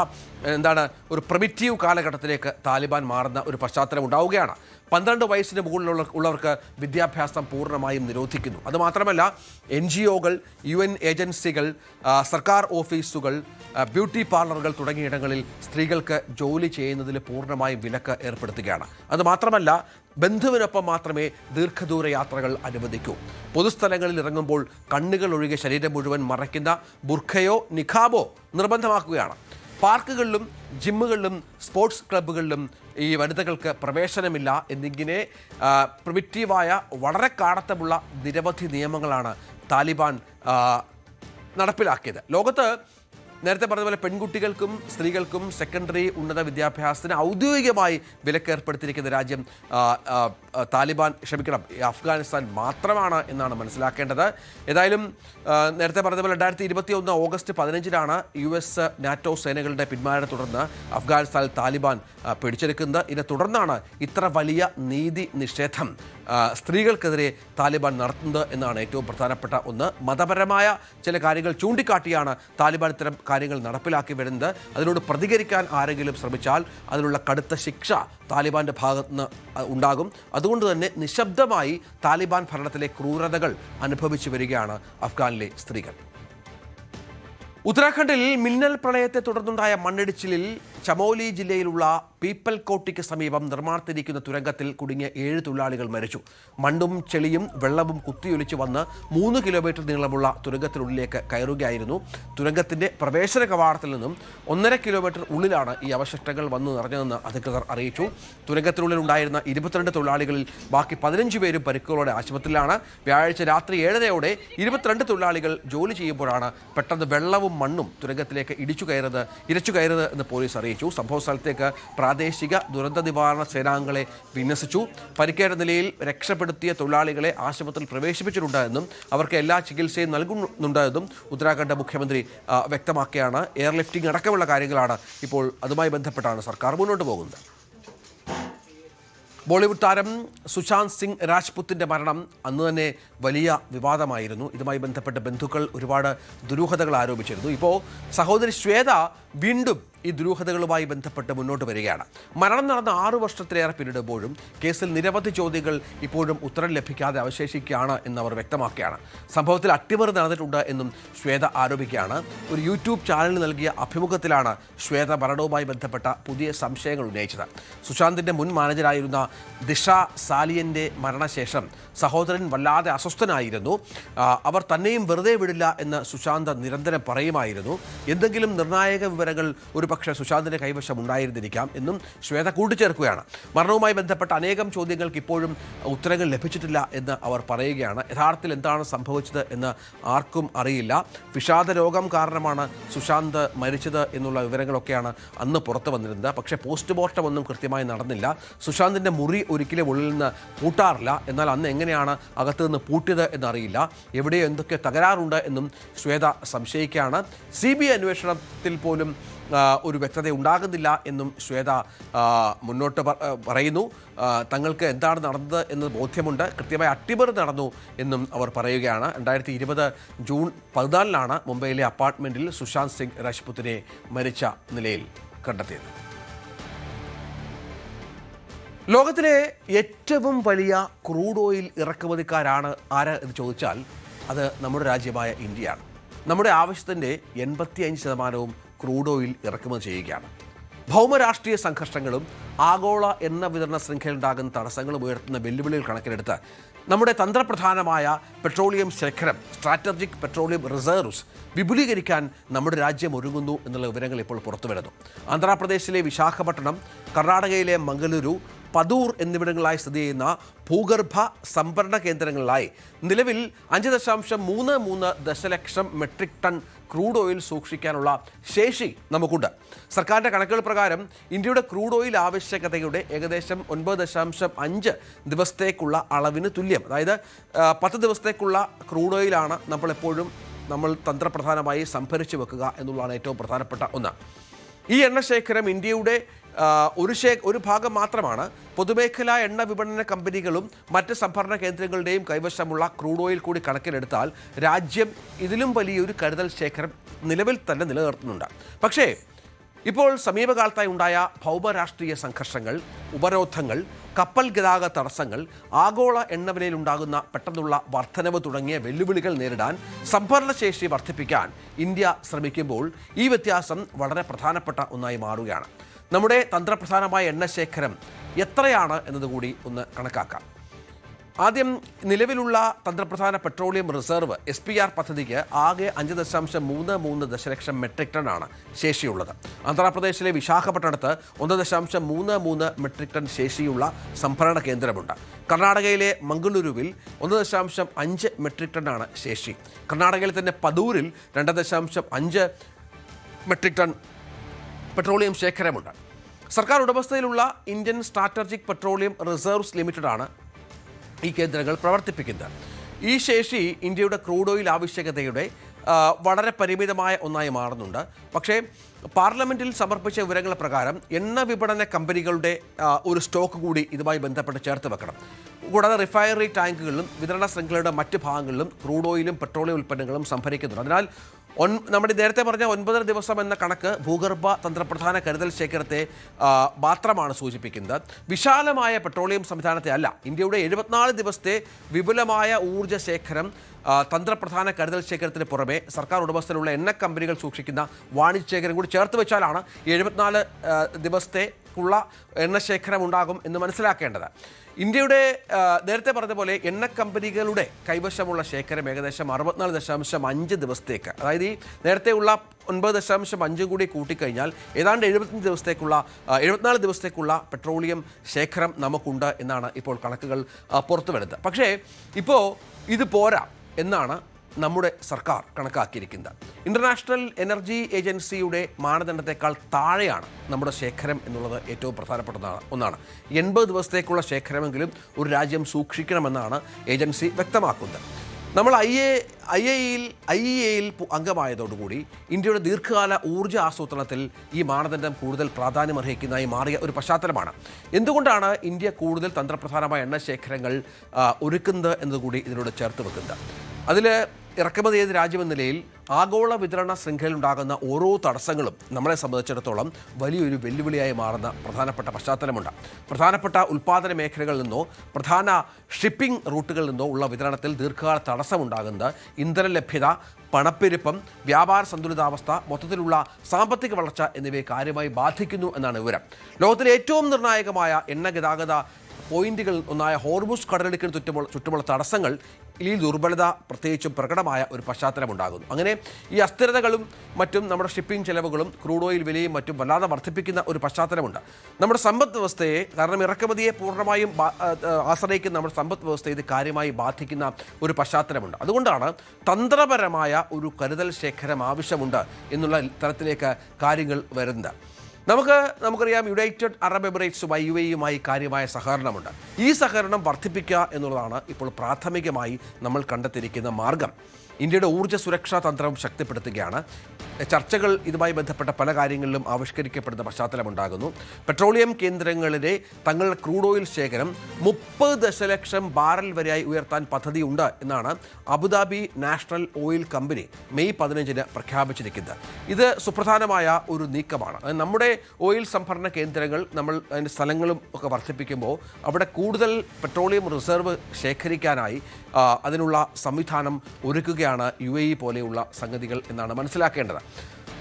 ഒരു പ്രിമിറ്റീവ് കാലഘട്ടത്തിലേക്ക് താലിബാൻ മാറുന്ന ഒരു പശ്ചാത്തലം ഉണ്ടാവുകയാണ്. 12 വയസ്സിന് മുകളിലുള്ളവർക്ക് വിദ്യാഭ്യാസം പൂർണ്ണമായും നിരോധിക്കുന്നു. അതുമാത്രമല്ല, NGOകൾ, UN ഏജൻസികൾ, സർക്കാർ ഓഫീസുകൾ, ബ്യൂട്ടി പാർലറുകൾ തുടങ്ങിയിടങ്ങളിൽ സ്ത്രീകൾക്ക് ജോലി ചെയ്യുന്നതിൽ പൂർണ്ണമായും വിലക്ക് ഏർപ്പെടുത്തുകയാണ്. അതുമാത്രമല്ല, ബന്ധുവിനൊപ്പം മാത്രമേ ദീർഘദൂര യാത്രകൾ അനുവദിക്കൂ. പൊതുസ്ഥലങ്ങളിൽ ഇറങ്ങുമ്പോൾ കണ്ണുകൾ ഒഴികെ ശരീരം മുഴുവൻ മറയ്ക്കുന്ന ബുർഖയോ നിഖാബോ നിർബന്ധമാക്കുകയാണ്. പാർക്കുകളിലും ജിമ്മുകളിലും സ്പോർട്സ് ക്ലബ്ബുകളിലും ഈ വനിതകൾക്ക് പ്രവേശനമില്ല എന്നിങ്ങനെ പ്രിമിറ്റീവായ വളരെ കാടത്തമുള്ള നിരവധി നിയമങ്ങളാണ് താലിബാൻ നടപ്പിലാക്കിയത്. ലോകത്ത് നേരത്തെ പറഞ്ഞതുപോലെ പെൺകുട്ടികൾക്കും സ്ത്രീകൾക്കും സെക്കൻഡറി ഉന്നത വിദ്യാഭ്യാസത്തിന് ഔദ്യോഗികമായി വിലക്കേർപ്പെടുത്തിയിരിക്കുന്ന രാജ്യം അഫ്ഗാനിസ്ഥാൻ മാത്രമാണ് എന്നാണ് മനസ്സിലാക്കേണ്ടത്. ഏതായാലും നേരത്തെ പറഞ്ഞതുപോലെ 2021 ഓഗസ്റ്റ് 15 US നാറ്റോ സേനകളുടെ പിന്മാറ്റത്തെ തുടർന്ന് അഫ്ഗാനിസ്ഥാനിൽ താലിബാൻ പിടിച്ചെടുക്കുന്നത്. ഇതിനെ തുടർന്നാണ് ഇത്ര വലിയ നീതി നിഷേധം സ്ത്രീകൾക്കെതിരെ താലിബാൻ നടത്തുന്നത് എന്നാണ് ഏറ്റവും പ്രധാനപ്പെട്ട ഒന്ന്. മതപരമായ ചില കാര്യങ്ങൾ ചൂണ്ടിക്കാട്ടിയാണ് താലിബാൻ ഇത്തരം കാര്യങ്ങൾ നടപ്പിലാക്കി വരുന്നത്. അതിനോട് പ്രതികരിക്കാൻ ആരെങ്കിലും ശ്രമിച്ചാൽ അതിനുള്ള കടുത്ത ശിക്ഷ താലിബാന്റെ ഭാഗത്ത് നിന്ന് ഉണ്ടാകും. അതുകൊണ്ട് തന്നെ നിശബ്ദമായി താലിബാൻ ഭരണത്തിലെ ക്രൂരതകൾ അനുഭവിച്ചു വരികയാണ് അഫ്ഗാനിലെ സ്ത്രീകൾ. ഉത്തരാഖണ്ഡിൽ മിന്നൽ പ്രളയത്തെ തുടർന്നുണ്ടായ മണ്ണിടിച്ചിലിൽ ചമോലി ജില്ലയിലുള്ള പീപ്പൽകോട്ടിക്ക് സമീപം നിർമ്മാണത്തിരിക്കുന്ന തുരങ്കത്തിൽ കുടുങ്ങിയ 7 തൊഴിലാളികൾ മരിച്ചു. മണ്ണും ചെളിയും വെള്ളവും കുത്തിയൊലിച്ചു വന്ന് 3 കിലോമീറ്റർ നീളമുള്ള തുരങ്കത്തിനുള്ളിലേക്ക് കയറുകയായിരുന്നു. തുരങ്കത്തിന്റെ പ്രവേശന കവാടത്തിൽ നിന്നും 1.5 കിലോമീറ്റർ ഉള്ളിലാണ് ഈ അവശിഷ്ടങ്ങൾ വന്നു നിറഞ്ഞതെന്ന് അധികൃതർ അറിയിച്ചു. തുരങ്കത്തിനുള്ളിൽ ഉണ്ടായിരുന്ന 22 തൊഴിലാളികളിൽ ബാക്കി 15 പേരും പരിക്കുകളോടെ ആശുപത്രിയിലാണ്. വ്യാഴാഴ്ച രാത്രി 7:30 22 തൊഴിലാളികൾ ജോലി ചെയ്യുമ്പോഴാണ് പെട്ടെന്ന് വെള്ളവും മണ്ണും തുരങ്കത്തിലേക്ക് ഇരച്ചു കയറുന്നത് എന്ന് പോലീസ് അറിയിച്ചു. സംഭവ സ്ഥലത്തേക്ക് പ്രാദേശിക ദുരന്ത നിവാരണ സേനാംഗങ്ങളെ വിന്യസിച്ചു. പരിക്കേറ്റ നിലയിൽ രക്ഷപ്പെടുത്തിയ തൊഴിലാളികളെ ആശുപത്രിയിൽ പ്രവേശിപ്പിച്ചിട്ടുണ്ട് എന്നും അവർക്ക് എല്ലാ ചികിത്സയും നൽകുന്നുണ്ട് എന്നും ഉത്തരാഖണ്ഡ് മുഖ്യമന്ത്രി വ്യക്തമാക്കിയാണ്. എയർലിഫ്റ്റിംഗ് അടക്കമുള്ള കാര്യങ്ങളാണ് ഇപ്പോൾ അതുമായി ബന്ധപ്പെട്ടാണ് സർക്കാർ മുന്നോട്ട് പോകുന്നത്. ബോളിവുഡ് താരം സുശാന്ത് സിംഗ് രാജ്പുത്തിൻ്റെ മരണം അന്ന് തന്നെ വലിയ വിവാദമായിരുന്നു. ഇതുമായി ബന്ധപ്പെട്ട് ബന്ധുക്കൾ ഒരുപാട് ദുരൂഹതകൾ ആരോപിച്ചിരുന്നു. ഇപ്പോൾ സഹോദരി ശ്വേത വീണ്ടും ഈ ദുരൂഹതകളുമായി ബന്ധപ്പെട്ട് മുന്നോട്ട് വരികയാണ്. മരണം നടന്ന 6 വർഷത്തിലേറെ പിന്നിടുമ്പോഴും കേസിൽ നിരവധി ചോദ്യങ്ങൾ ഇപ്പോഴും ഉത്തരം ലഭിക്കാതെ അവശേഷിക്കുകയാണ് എന്നവർ വ്യക്തമാക്കുകയാണ്. സംഭവത്തിൽ അട്ടിമറി നടന്നിട്ടുണ്ട് എന്നും ശ്വേത ആരോപിക്കുകയാണ്. ഒരു യൂട്യൂബ് ചാനലിന് നൽകിയ അഭിമുഖത്തിലാണ് ശ്വേത മരണവുമായി ബന്ധപ്പെട്ട പുതിയ സംശയങ്ങൾ ഉന്നയിച്ചത്. സുശാന്തിൻ്റെ മുൻ മാനേജറായിരുന്ന ദിഷ സാലിയൻ്റെ മരണശേഷം സഹോദരൻ വല്ലാതെ അസ്വസ്ഥനായിരുന്നു. അവർ തന്നെയും വെറുതെ വിടില്ല എന്ന് സുശാന്ത് നിരന്തരം പറയുമായിരുന്നു. എന്തെങ്കിലും നിർണായക വിവരങ്ങൾ പക്ഷേ സുശാന്തിൻ്റെ കൈവശം ഉണ്ടായിരുന്നിരിക്കാം എന്നും ശ്വേത കൂട്ടിച്ചേർക്കുകയാണ്. മരണവുമായി ബന്ധപ്പെട്ട അനേകം ചോദ്യങ്ങൾക്ക് ഇപ്പോഴും ഉത്തരങ്ങൾ ലഭിച്ചിട്ടില്ല എന്ന് അവർ പറയുകയാണ്. യഥാർത്ഥത്തിൽ എന്താണ് സംഭവിച്ചത് എന്ന് ആർക്കും അറിയില്ല. വിഷാദ രോഗം കാരണമാണ് സുശാന്ത് മരിച്ചത് എന്നുള്ള വിവരങ്ങളൊക്കെയാണ് അന്ന് പുറത്തു വന്നിരുന്നത്. പക്ഷേ പോസ്റ്റ്മോർട്ടം ഒന്നും കൃത്യമായി നടന്നില്ല. സുശാന്തിൻ്റെ മുറി ഒരിക്കലും ഉള്ളിൽ നിന്ന് പൂട്ടാറില്ല. എന്നാൽ അന്ന് എങ്ങനെയാണ് അകത്തു നിന്ന് പൂട്ടിയത് എന്നറിയില്ല. എവിടെയോ എന്തൊക്കെ തകരാറുണ്ട് എന്നും ശ്വേത സംശയിക്കുകയാണ്. CBI അന്വേഷണത്തിൽ പോലും ഒരു വ്യക്തത ഉണ്ടാകുന്നില്ല എന്നും ശ്വേത മുന്നോട്ട് പറയുന്നു. തങ്ങൾക്ക് എന്താണ് നടന്നത് എന്ന് ബോധ്യമുണ്ട്. കൃത്യമായി അട്ടിമറി നടന്നു എന്നും അവർ പറയുകയാണ്. 2020 ജൂൺ 14 മുംബൈയിലെ അപ്പാർട്ട്മെൻറ്റിൽ സുശാന്ത് സിംഗ് രാജ്പുത്തിനെ മരിച്ച നിലയിൽ കണ്ടെത്തിയത്. ലോകത്തിലെ ഏറ്റവും വലിയ ക്രൂഡ് ഓയിൽ ഇറക്കുമതിക്കാരാണ് ആര് എന്ന് ചോദിച്ചാൽ അത് നമ്മുടെ രാജ്യമായ ഇന്ത്യയാണ്. നമ്മുടെ ആവശ്യത്തിൻ്റെ 85% ക്രൂഡ് ഓയിൽ ഇറക്കുമതി ചെയ്യുകയാണ്. ഭൗമരാഷ്ട്രീയ സംഘർഷങ്ങളും ആഗോള എണ്ണ വിതരണ ശൃംഖലയിലുണ്ടാകുന്ന തടസ്സങ്ങളും ഉയർത്തുന്ന വെല്ലുവിളികൾ കണക്കിലെടുത്ത് നമ്മുടെ തന്ത്രപ്രധാനമായ പെട്രോളിയം ശേഖരം സ്ട്രാറ്റജിക് പെട്രോളിയം റിസർവ്സ് വിപുലീകരിക്കാൻ നമ്മുടെ രാജ്യം ഒരുങ്ങുന്നു എന്നുള്ള വിവരങ്ങൾ ഇപ്പോൾ പുറത്തുവരുന്നു. ആന്ധ്രാപ്രദേശിലെ വിശാഖപട്ടണം, കർണാടകയിലെ മംഗളൂരു, പദൂർ എന്നിവിടങ്ങളിലായി സ്ഥിതി ചെയ്യുന്ന ഭൂഗർഭ സംഭരണ കേന്ദ്രങ്ങളിലായി നിലവിൽ 5.33 ദശലക്ഷം മെട്രിക് ടൺ ക്രൂഡ് ഓയിൽ സൂക്ഷിക്കാനുള്ള ശേഷി നമുക്കുണ്ട്. സർക്കാരിൻ്റെ കണക്കുകൾ പ്രകാരം ഇന്ത്യയുടെ ക്രൂഡ് ഓയിൽ ആവശ്യകതയുടെ ഏകദേശം 9.5 ദിവസത്തേക്കുള്ള അളവിന് തുല്യം. അതായത് 10 ദിവസത്തേക്കുള്ള ക്രൂഡ് ഓയിലാണ് നമ്മൾ തന്ത്രപ്രധാനമായി സംഭരിച്ചു വെക്കുക എന്നുള്ളതാണ് ഏറ്റവും പ്രധാനപ്പെട്ട ഒന്ന്. ഈ എണ്ണശേഖരം ഇന്ത്യയുടെ ഒരു ഭാഗം മാത്രമാണ്. പൊതുമേഖലാ എണ്ണ വിപണന കമ്പനികളും മറ്റ് സംഭരണ കേന്ദ്രങ്ങളുടെയും കൈവശമുള്ള ക്രൂഡ് ഓയിൽ കൂടി കണക്കിലെടുത്താൽ രാജ്യം ഇതിലും വലിയൊരു കരുതൽ ശേഖരം നിലവിൽ തന്നെ നിലനിർത്തുന്നുണ്ട്. പക്ഷേ ഇപ്പോൾ സമീപകാലത്തായി ഉണ്ടായ ഭൗമരാഷ്ട്രീയ സംഘർഷങ്ങൾ, ഉപരോധങ്ങൾ, കപ്പൽ ഗതാഗത തടസ്സങ്ങൾ, ആഗോള എണ്ണവിലയിലുണ്ടാകുന്ന പെട്ടെന്നുള്ള വർധനവ് തുടങ്ങിയ വെല്ലുവിളികൾ നേരിടാൻ സംഭരണശേഷി വർദ്ധിപ്പിക്കാൻ ഇന്ത്യ ശ്രമിക്കുമ്പോൾ ഈ വ്യത്യാസം വളരെ പ്രധാനപ്പെട്ട ഒന്നായി മാറുകയാണ്. നമ്മുടെ തന്ത്രപ്രധാനമായ എണ്ണശേഖരം എത്രയാണ് എന്നതുകൂടി ഒന്ന് കണക്കാക്കാം. ആദ്യം നിലവിലുള്ള തന്ത്രപ്രധാന പെട്രോളിയം റിസർവ് SPR പദ്ധതിക്ക് ആകെ 5.33 ദശലക്ഷം മെട്രിക് ടൺ ആണ് ശേഷിയുള്ളത്. ആന്ധ്രാപ്രദേശിലെ വിശാഖപട്ടണത്ത് 1.33 മെട്രിക് ടൺ ശേഷിയുള്ള സംഭരണ കേന്ദ്രമുണ്ട്. കർണാടകയിലെ മംഗളൂരുവിൽ 1.5 മെട്രിക് ടൺ ആണ് ശേഷി. കർണാടകയിൽ തന്നെ പദൂരിൽ 2.5 മെട്രിക് ടൺ പെട്രോളിയം ശേഖരമുണ്ട്. സർക്കാർ ഉടമസ്ഥയിലുള്ള ഇന്ത്യൻ സ്ട്രാറ്റജിക് പെട്രോളിയം റിസർവ്സ് ലിമിറ്റഡാണ് ഈ കേന്ദ്രങ്ങൾ പ്രവർത്തിപ്പിക്കുന്നത്. ഈ ശേഷി ഇന്ത്യയുടെ ക്രൂഡ് ഓയിൽ ആവശ്യകതയുടെ വളരെ പരിമിതമായ ഒന്നായി മാറുന്നുണ്ട്. പക്ഷേ പാർലമെൻറ്റിൽ സമർപ്പിച്ച വിവരങ്ങൾ പ്രകാരം എണ്ണ വിപണന കമ്പനികളുടെ ഒരു സ്റ്റോക്ക് കൂടി ഇതുമായി ബന്ധപ്പെട്ട് ചേർത്ത് വെക്കണം. കൂടാതെ റിഫൈനറി ടാങ്കുകളിലും വിതരണ ശൃംഖലയുടെ മറ്റ് ഭാഗങ്ങളിലും ക്രൂഡ് ഓയിലും പെട്രോളിയം ഉൽപ്പന്നങ്ങളും സംഭരിക്കുന്നുണ്ട്. അതിനാൽ നമ്മുടെ നേരത്തെ പറഞ്ഞ 9 ദിവസം എന്ന കണക്ക് ഭൂഗർഭ തന്ത്രപ്രധാന കരുതൽ ശേഖരത്തെ മാത്രമാണ് സൂചിപ്പിക്കുന്നത്. വിശാലമായ പെട്രോളിയം സംവിധാനത്തെ അല്ല. ഇന്ത്യയുടെ 74 ദിവസത്തെ വിപുലമായ ഊർജ്ജ ശേഖരം തന്ത്രപ്രധാന കരുതൽ ശേഖരത്തിന് പുറമെ സർക്കാർ ഉടമസ്ഥയിലുള്ള എണ്ണ കമ്പനികൾ സൂക്ഷിക്കുന്ന വാണിജ്യ ശേഖരം കൂടി ചേർത്ത് വെച്ചാലാണ് 74 ദിവസത്തേക്കുള്ള എണ്ണശേഖരം ഉണ്ടാകും എന്ന് മനസ്സിലാക്കേണ്ടത്. ഇന്ത്യയുടെ നേരത്തെ പറഞ്ഞ പോലെ എണ്ണ കമ്പനികളുടെ കൈവശമുള്ള ശേഖരം ഏകദേശം 64.5 ദിവസത്തേക്ക്, അതായത് ഈ നേരത്തെയുള്ള 9.5 കൂടി കൂട്ടിക്കഴിഞ്ഞാൽ ഏതാണ്ട് 74 ദിവസത്തേക്കുള്ള പെട്രോളിയം ശേഖരം നമുക്കുണ്ട് എന്നാണ് ഇപ്പോൾ കണക്കുകൾ പുറത്തു വരുന്നത്. പക്ഷേ ഇപ്പോൾ ഇത് പോരാ എന്നാണ് നമ്മുടെ സർക്കാർ കണക്കാക്കിയിരിക്കുന്നത്. ഇന്റർനാഷണൽ എനർജി ഏജൻസിയുടെ മാനദണ്ഡത്തെക്കാൾ താഴെയാണ് നമ്മുടെ ശേഖരം എന്നുള്ളത് ഏറ്റവും പ്രധാനപ്പെട്ട ഒന്നാണ്. 80 ദിവസത്തേക്കുള്ള ശേഖരമെങ്കിലും ഒരു രാജ്യം സൂക്ഷിക്കണമെന്നാണ് ഏജൻസി വ്യക്തമാക്കുന്നത്. നമ്മൾ IEA-യിൽ അംഗമായതോടുകൂടി ഇന്ത്യയുടെ ദീർഘകാല ഊർജ്ജ ആസൂത്രണത്തിൽ ഈ മാനദണ്ഡം കൂടുതൽ പ്രാധാന്യമർഹിക്കുന്നതായി മാറിയ ഒരു പശ്ചാത്തലമാണ്. എന്തുകൊണ്ടാണ് ഇന്ത്യ കൂടുതൽ തന്ത്രപ്രധാനമായ എണ്ണശേഖരങ്ങൾ ഒരുക്കുന്നത് എന്നതുകൂടി ഇതിലൂടെ ചേർത്ത് വെക്കുന്നത്? അതിൽ ഇറക്കുമതി ചെയ്ത രാജ്യമെന്ന നിലയിൽ ആഗോള വിതരണ ശൃംഖലയിലുണ്ടാകുന്ന ഓരോ തടസ്സങ്ങളും നമ്മളെ സംബന്ധിച്ചിടത്തോളം വലിയൊരു വെല്ലുവിളിയായി മാറുന്ന പ്രധാനപ്പെട്ട പശ്ചാത്തലമുണ്ട്. പ്രധാനപ്പെട്ട ഉൽപ്പാദന മേഖലകളിൽ നിന്നോ പ്രധാന ഷിപ്പിംഗ് റൂട്ടുകളിൽ നിന്നോ ഉള്ള വിതരണത്തിൽ ദീർഘകാല തടസ്സമുണ്ടാകുന്നത് ഇന്ധന ലഭ്യത, പണപ്പെരുപ്പം, വ്യാപാര സന്തുലിതാവസ്ഥ, മൊത്തത്തിലുള്ള സാമ്പത്തിക വളർച്ച എന്നിവയെ കാര്യമായി ബാധിക്കുന്നു എന്നാണ് വിവരം. ലോകത്തിലെ ഏറ്റവും നിർണായകമായ എണ്ണ ഗതാഗത പോയിന്റുകൾ ഒന്നായ ഹോർമുസ് കടലിടുക്കിന് ചുറ്റുമുള്ള തടസ്സങ്ങൾ ഈ ദുർബലത പ്രത്യേകിച്ചും പ്രകടമായ ഒരു പശ്ചാത്തലമുണ്ടാകുന്നു. അങ്ങനെ ഈ അസ്ഥിരതകളും മറ്റും നമ്മുടെ ഷിപ്പിംഗ് ചെലവുകളും ക്രൂഡ് ഓയിൽ വിലയും മറ്റും വല്ലാതെ വർദ്ധിപ്പിക്കുന്ന ഒരു പശ്ചാത്തലമുണ്ട്. നമ്മുടെ സമ്പദ് വ്യവസ്ഥയെ, കാരണം ഇറക്കുമതിയെ പൂർണ്ണമായും ആശ്രയിക്കുന്ന നമ്മുടെ സമ്പദ് വ്യവസ്ഥയെ ഇത് കാര്യമായി ബാധിക്കുന്ന ഒരു പശ്ചാത്തലമുണ്ട്. അതുകൊണ്ടാണ് തന്ത്രപരമായ ഒരു കരുതൽ ശേഖരം ആവശ്യമുണ്ട് എന്നുള്ള തരത്തിലേക്ക് കാര്യങ്ങൾ വരുന്നത്. നമുക്കറിയാം, യുണൈറ്റഡ് അറബ് എമിറേറ്റ്സുമായി UAE-യുമായി കാര്യമായ സഹകരണമുണ്ട്. ഈ സഹകരണം വർദ്ധിപ്പിക്കുക എന്നുള്ളതാണ് ഇപ്പോൾ പ്രാഥമികമായി നമ്മൾ കണ്ടെത്തിയിരിക്കുന്ന മാർഗം. ഇന്ത്യയുടെ ഊർജ്ജ സുരക്ഷാ തന്ത്രം ശക്തിപ്പെടുത്തുകയാണ്. ചർച്ചകൾ ഇതുമായി ബന്ധപ്പെട്ട പല കാര്യങ്ങളിലും ആവിഷ്കരിക്കപ്പെടുന്ന പശ്ചാത്തലമുണ്ടാകുന്നു. പെട്രോളിയം കേന്ദ്രങ്ങളിലെ തങ്ങളുടെ ക്രൂഡ് ഓയിൽ ശേഖരം 30 ദശലക്ഷം ബാരൽ വരെയായി ഉയർത്താൻ പദ്ധതിയുണ്ട് എന്നാണ് Abu Dhabi national oil company May 15 പ്രഖ്യാപിച്ചിരിക്കുന്നത്. ഇത് സുപ്രധാനമായ ഒരു നീക്കമാണ്. നമ്മുടെ ഓയിൽ സംഭരണ കേന്ദ്രങ്ങൾ നമ്മൾ അതിൻ്റെ സ്ഥലങ്ങളും ഒക്കെ വർദ്ധിപ്പിക്കുമ്പോൾ അവിടെ കൂടുതൽ പെട്രോളിയം റിസർവ് ശേഖരിക്കാനായി അതിനുള്ള സംവിധാനം ഒരുക്കുകയാണ് UAE പോലെയുള്ള സംഗതികൾ എന്നാണ് മനസ്സിലാക്കേണ്ടത്.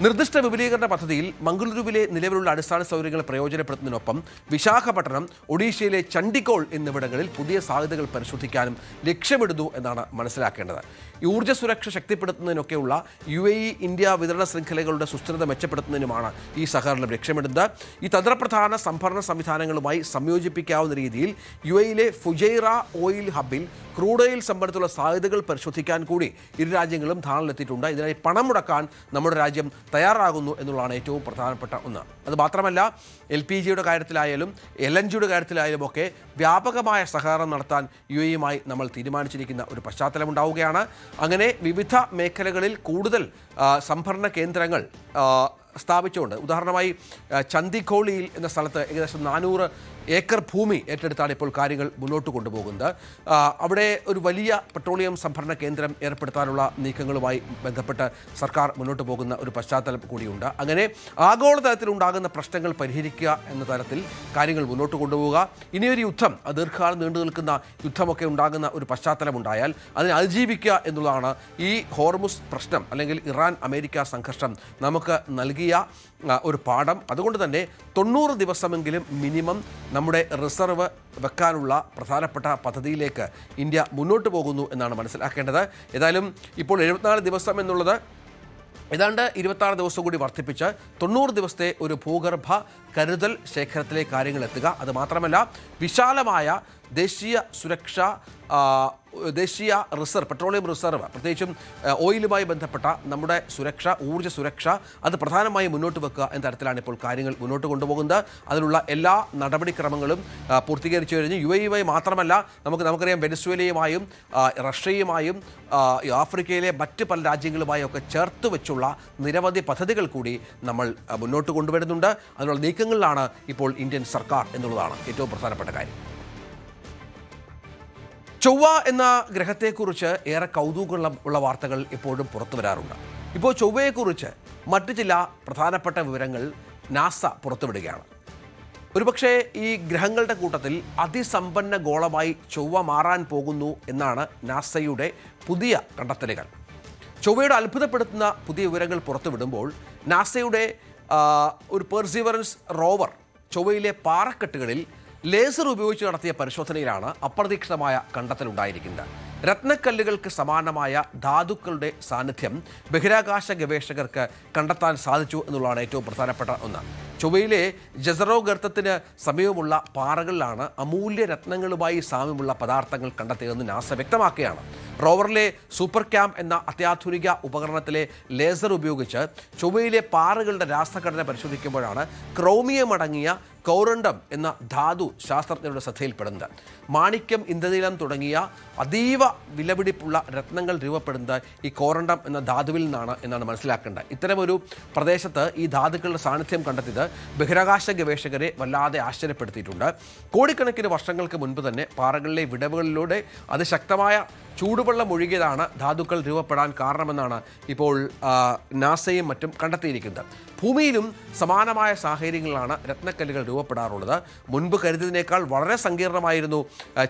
നിർദ്ദിഷ്ട വിപുലീകരണ പദ്ധതിയിൽ മംഗളൂരുവിലെ നിലവിലുള്ള അടിസ്ഥാന സൗകര്യങ്ങൾ പ്രയോജനപ്പെടുത്തുന്നതിനൊപ്പം വിശാഖപട്ടണം, ഒഡീഷയിലെ ചണ്ഡിഗോൾ എന്നിവിടങ്ങളിൽ പുതിയ സാധ്യതകൾ പരിശോധിക്കാനും ലക്ഷ്യമിടുന്നു എന്നാണ് മനസ്സിലാക്കേണ്ടത്. ഊർജ്ജ സുരക്ഷ ശക്തിപ്പെടുത്തുന്നതിനൊക്കെയുള്ള UAE ഇന്ത്യ വിതരണ ശൃംഖലകളുടെ സുസ്ഥിരത മെച്ചപ്പെടുത്തുന്നതിനുമാണ് ഈ സഹകരണം ലക്ഷ്യമിടുന്നത്. ഈ തന്ത്രപ്രധാന സംഭരണ സംവിധാനങ്ങളുമായി സംയോജിപ്പിക്കാവുന്ന രീതിയിൽ UAEയിലെ ഫുജൈറ ഓയിൽ ഹബ്ബിൽ ക്രൂഡ് ഓയിൽ സംഭരണത്തിലുള്ള സാധ്യതകൾ പരിശോധിക്കാൻ കൂടി ഇരു രാജ്യങ്ങളും ധാരണയിലെത്തിയിട്ടുണ്ട്. ഇതിനായി പണം മുടക്കാൻ നമ്മുടെ രാജ്യം തയ്യാറാകുന്നു എന്നുള്ളതാണ് ഏറ്റവും പ്രധാനപ്പെട്ട ഒന്ന്. അത് മാത്രമല്ല, LPGയുടെ കാര്യത്തിലായാലും LNGയുടെ കാര്യത്തിലായാലും ഒക്കെ വ്യാപകമായ സഹകരണം നടത്താൻ UAEയുമായി നമ്മൾ തീരുമാനിച്ചിരിക്കുന്ന ഒരു പശ്ചാത്തലമുണ്ടാവുകയാണ്. അങ്ങനെ വിവിധ മേഖലകളിൽ കൂടുതൽ സംഭരണ കേന്ദ്രങ്ങൾ സ്ഥാപിച്ചുകൊണ്ട്, ഉദാഹരണമായി ചന്ദിഖോളിയിൽ എന്ന സ്ഥലത്ത് ഏകദേശം 400 ഏക്കർ ഭൂമി ഏറ്റെടുത്താണ് ഇപ്പോൾ കാര്യങ്ങൾ മുന്നോട്ട് കൊണ്ടുപോകുന്നത്. അവിടെ ഒരു വലിയ പെട്രോളിയം സംഭരണ കേന്ദ്രം ഏർപ്പെടുത്താനുള്ള നീക്കങ്ങളുമായി ബന്ധപ്പെട്ട് സർക്കാർ മുന്നോട്ട് പോകുന്ന ഒരു പശ്ചാത്തലം കൂടിയുണ്ട്. അങ്ങനെ ആഗോളതലത്തിലുണ്ടാകുന്ന പ്രശ്നങ്ങൾ പരിഹരിക്കുക എന്ന തരത്തിൽ കാര്യങ്ങൾ മുന്നോട്ട് കൊണ്ടുപോവുക. ഇനിയൊരു യുദ്ധം, ദീർഘകാലം നീണ്ടു നിൽക്കുന്ന യുദ്ധമൊക്കെ ഉണ്ടാകുന്ന ഒരു പശ്ചാത്തലമുണ്ടായാൽ അതിനെ അതിജീവിക്കുക എന്നുള്ളതാണ് ഈ ഹോർമുസ് പ്രശ്നം അല്ലെങ്കിൽ ഇറാൻ അമേരിക്ക സംഘർഷം നമുക്ക് നൽകിയ ഒരു പാഠം. അതുകൊണ്ട് തന്നെ 90 ദിവസമെങ്കിലും മിനിമം നമ്മുടെ റിസർവ് വെക്കാനുള്ള പ്രധാനപ്പെട്ട പദ്ധതിയിലേക്ക് ഇന്ത്യ മുന്നോട്ട് പോകുന്നു എന്നാണ് മനസ്സിലാക്കേണ്ടത്. ഏതായാലും ഇപ്പോൾ 74 ദിവസം എന്നുള്ളത് ഏതാണ്ട് 26 ദിവസം കൂടി വർദ്ധിപ്പിച്ച് 90 ദിവസത്തെ ഒരു ഭൂഗർഭ കരുതൽ ശേഖരത്തിലേക്ക് കാര്യങ്ങൾ എത്തുക. അത് മാത്രമല്ല, വിശാലമായ ദേശീയ സുരക്ഷ, ദേശീയ റിസർവ്, പെട്രോളിയം റിസർവ്, പ്രത്യേകിച്ചും ഓയിലുമായി ബന്ധപ്പെട്ട നമ്മുടെ സുരക്ഷ, ഊർജ്ജ സുരക്ഷ, അത് പ്രധാനമായും മുന്നോട്ട് വെക്കുക എന്ന തരത്തിലാണ് ഇപ്പോൾ കാര്യങ്ങൾ മുന്നോട്ട് കൊണ്ടുപോകുന്നത്. അതിനുള്ള എല്ലാ നടപടിക്രമങ്ങളും പൂർത്തീകരിച്ചു കഴിഞ്ഞു. UAEയുമായി മാത്രമല്ല, നമുക്കറിയാം വെനസ്വേലയുമായും റഷ്യയുമായും ആഫ്രിക്കയിലെ മറ്റ് പല രാജ്യങ്ങളുമായും ഒക്കെ ചേർത്ത് വെച്ചുള്ള നിരവധി പദ്ധതികൾ കൂടി നമ്മൾ മുന്നോട്ട് കൊണ്ടുവരുന്നുണ്ട്. അതിനുള്ള നീക്കങ്ങളിലാണ് ഇപ്പോൾ ഇന്ത്യൻ സർക്കാർ എന്നുള്ളതാണ് ഏറ്റവും പ്രധാനപ്പെട്ട കാര്യം. ചൊവ്വ എന്ന ഗ്രഹത്തെക്കുറിച്ച് ഏറെ കൗതുകമുള്ള വാർത്തകൾ ഇപ്പോഴും പുറത്തു വരാറുണ്ട്. ഇപ്പോൾ ചൊവ്വയെക്കുറിച്ച് മറ്റു ചില പ്രധാനപ്പെട്ട വിവരങ്ങൾ നാസ പുറത്തുവിടുകയാണ്. ഒരുപക്ഷെ ഈ ഗ്രഹങ്ങളുടെ കൂട്ടത്തിൽ അതിസമ്പന്ന ഗോളമായി ചൊവ്വ മാറാൻ പോകുന്നു എന്നാണ് നാസയുടെ പുതിയ കണ്ടെത്തലുകൾ. ചൊവ്വയുടെ അത്ഭുതപ്പെടുത്തുന്ന പുതിയ വിവരങ്ങൾ പുറത്തുവിടുമ്പോൾ നാസയുടെ ഒരു പെർസിവറൻസ് റോവർ ചൊവ്വയിലെ പാറക്കെട്ടുകളിൽ ലേസർ ഉപയോഗിച്ച് നടത്തിയ പരിശോധനയിലാണ് അപ്രതീക്ഷിതമായ കണ്ടെത്തലുണ്ടായിരിക്കുന്നത്. രത്നക്കല്ലുകൾക്ക് സമാനമായ ധാതുക്കളുടെ സാന്നിധ്യം ബഹിരാകാശ ഗവേഷകർക്ക് കണ്ടെത്താൻ സാധിച്ചു എന്നുള്ളതാണ് ഏറ്റവും പ്രധാനപ്പെട്ട ഒന്ന്. ചൊവ്വയിലെ ജസറോ ഗർത്തത്തിന് സമീപമുള്ള പാറകളിലാണ് അമൂല്യ രത്നങ്ങളുമായി സാമ്യമുള്ള പദാർത്ഥങ്ങൾ കണ്ടെത്തിയതെന്ന് നാസ വ്യക്തമാക്കുകയാണ്. റോവറിലെ സൂപ്പർ ക്യാമ്പ് എന്ന അത്യാധുനിക ഉപകരണത്തിലെ ലേസർ ഉപയോഗിച്ച് ചൊവ്വയിലെ പാറകളുടെ രാസഘടന പരിശോധിക്കുമ്പോഴാണ് ക്രോമിയം അടങ്ങിയ കോറണ്ടം എന്ന ധാതു ശാസ്ത്രജ്ഞരുടെ ശ്രദ്ധയിൽപ്പെടുന്നത്. മാണിക്യം, ഇന്ദ്രനീലം തുടങ്ങിയ അതീവ വിലപിടിപ്പുള്ള രത്നങ്ങൾ രൂപപ്പെടുന്നത് ഈ കോറണ്ടം എന്ന ധാതുവിൽ നിന്നാണ് എന്നാണ് മനസ്സിലാക്കേണ്ടത്. ഇത്തരമൊരു പ്രദേശത്ത് ഈ ധാതുക്കളുടെ സാന്നിധ്യം കണ്ടെത്തിയത് ബഹിരാകാശ ഗവേഷകരെ വല്ലാതെ ആശ്ചര്യപ്പെടുത്തിയിട്ടുണ്ട്. കോടിക്കണക്കിന് വർഷങ്ങൾക്ക് മുൻപ് തന്നെ പാറകളിലെ വിടവുകളിലൂടെ അതിശക്തമായ ചൂടുവെള്ളം ഒഴുകിയതാണ് ധാതുക്കൾ രൂപപ്പെടാൻ കാരണമെന്നാണ് ഇപ്പോൾ നാസയും മറ്റും കണ്ടെത്തിയിരിക്കുന്നത്. ഭൂമിയിലും സമാനമായ സാഹചര്യങ്ങളിലാണ് രത്നക്കല്ലുകൾ രൂപപ്പെടാറുള്ളത്. മുൻപ് കരുതിയതിനേക്കാൾ വളരെ സങ്കീർണമായിരുന്നു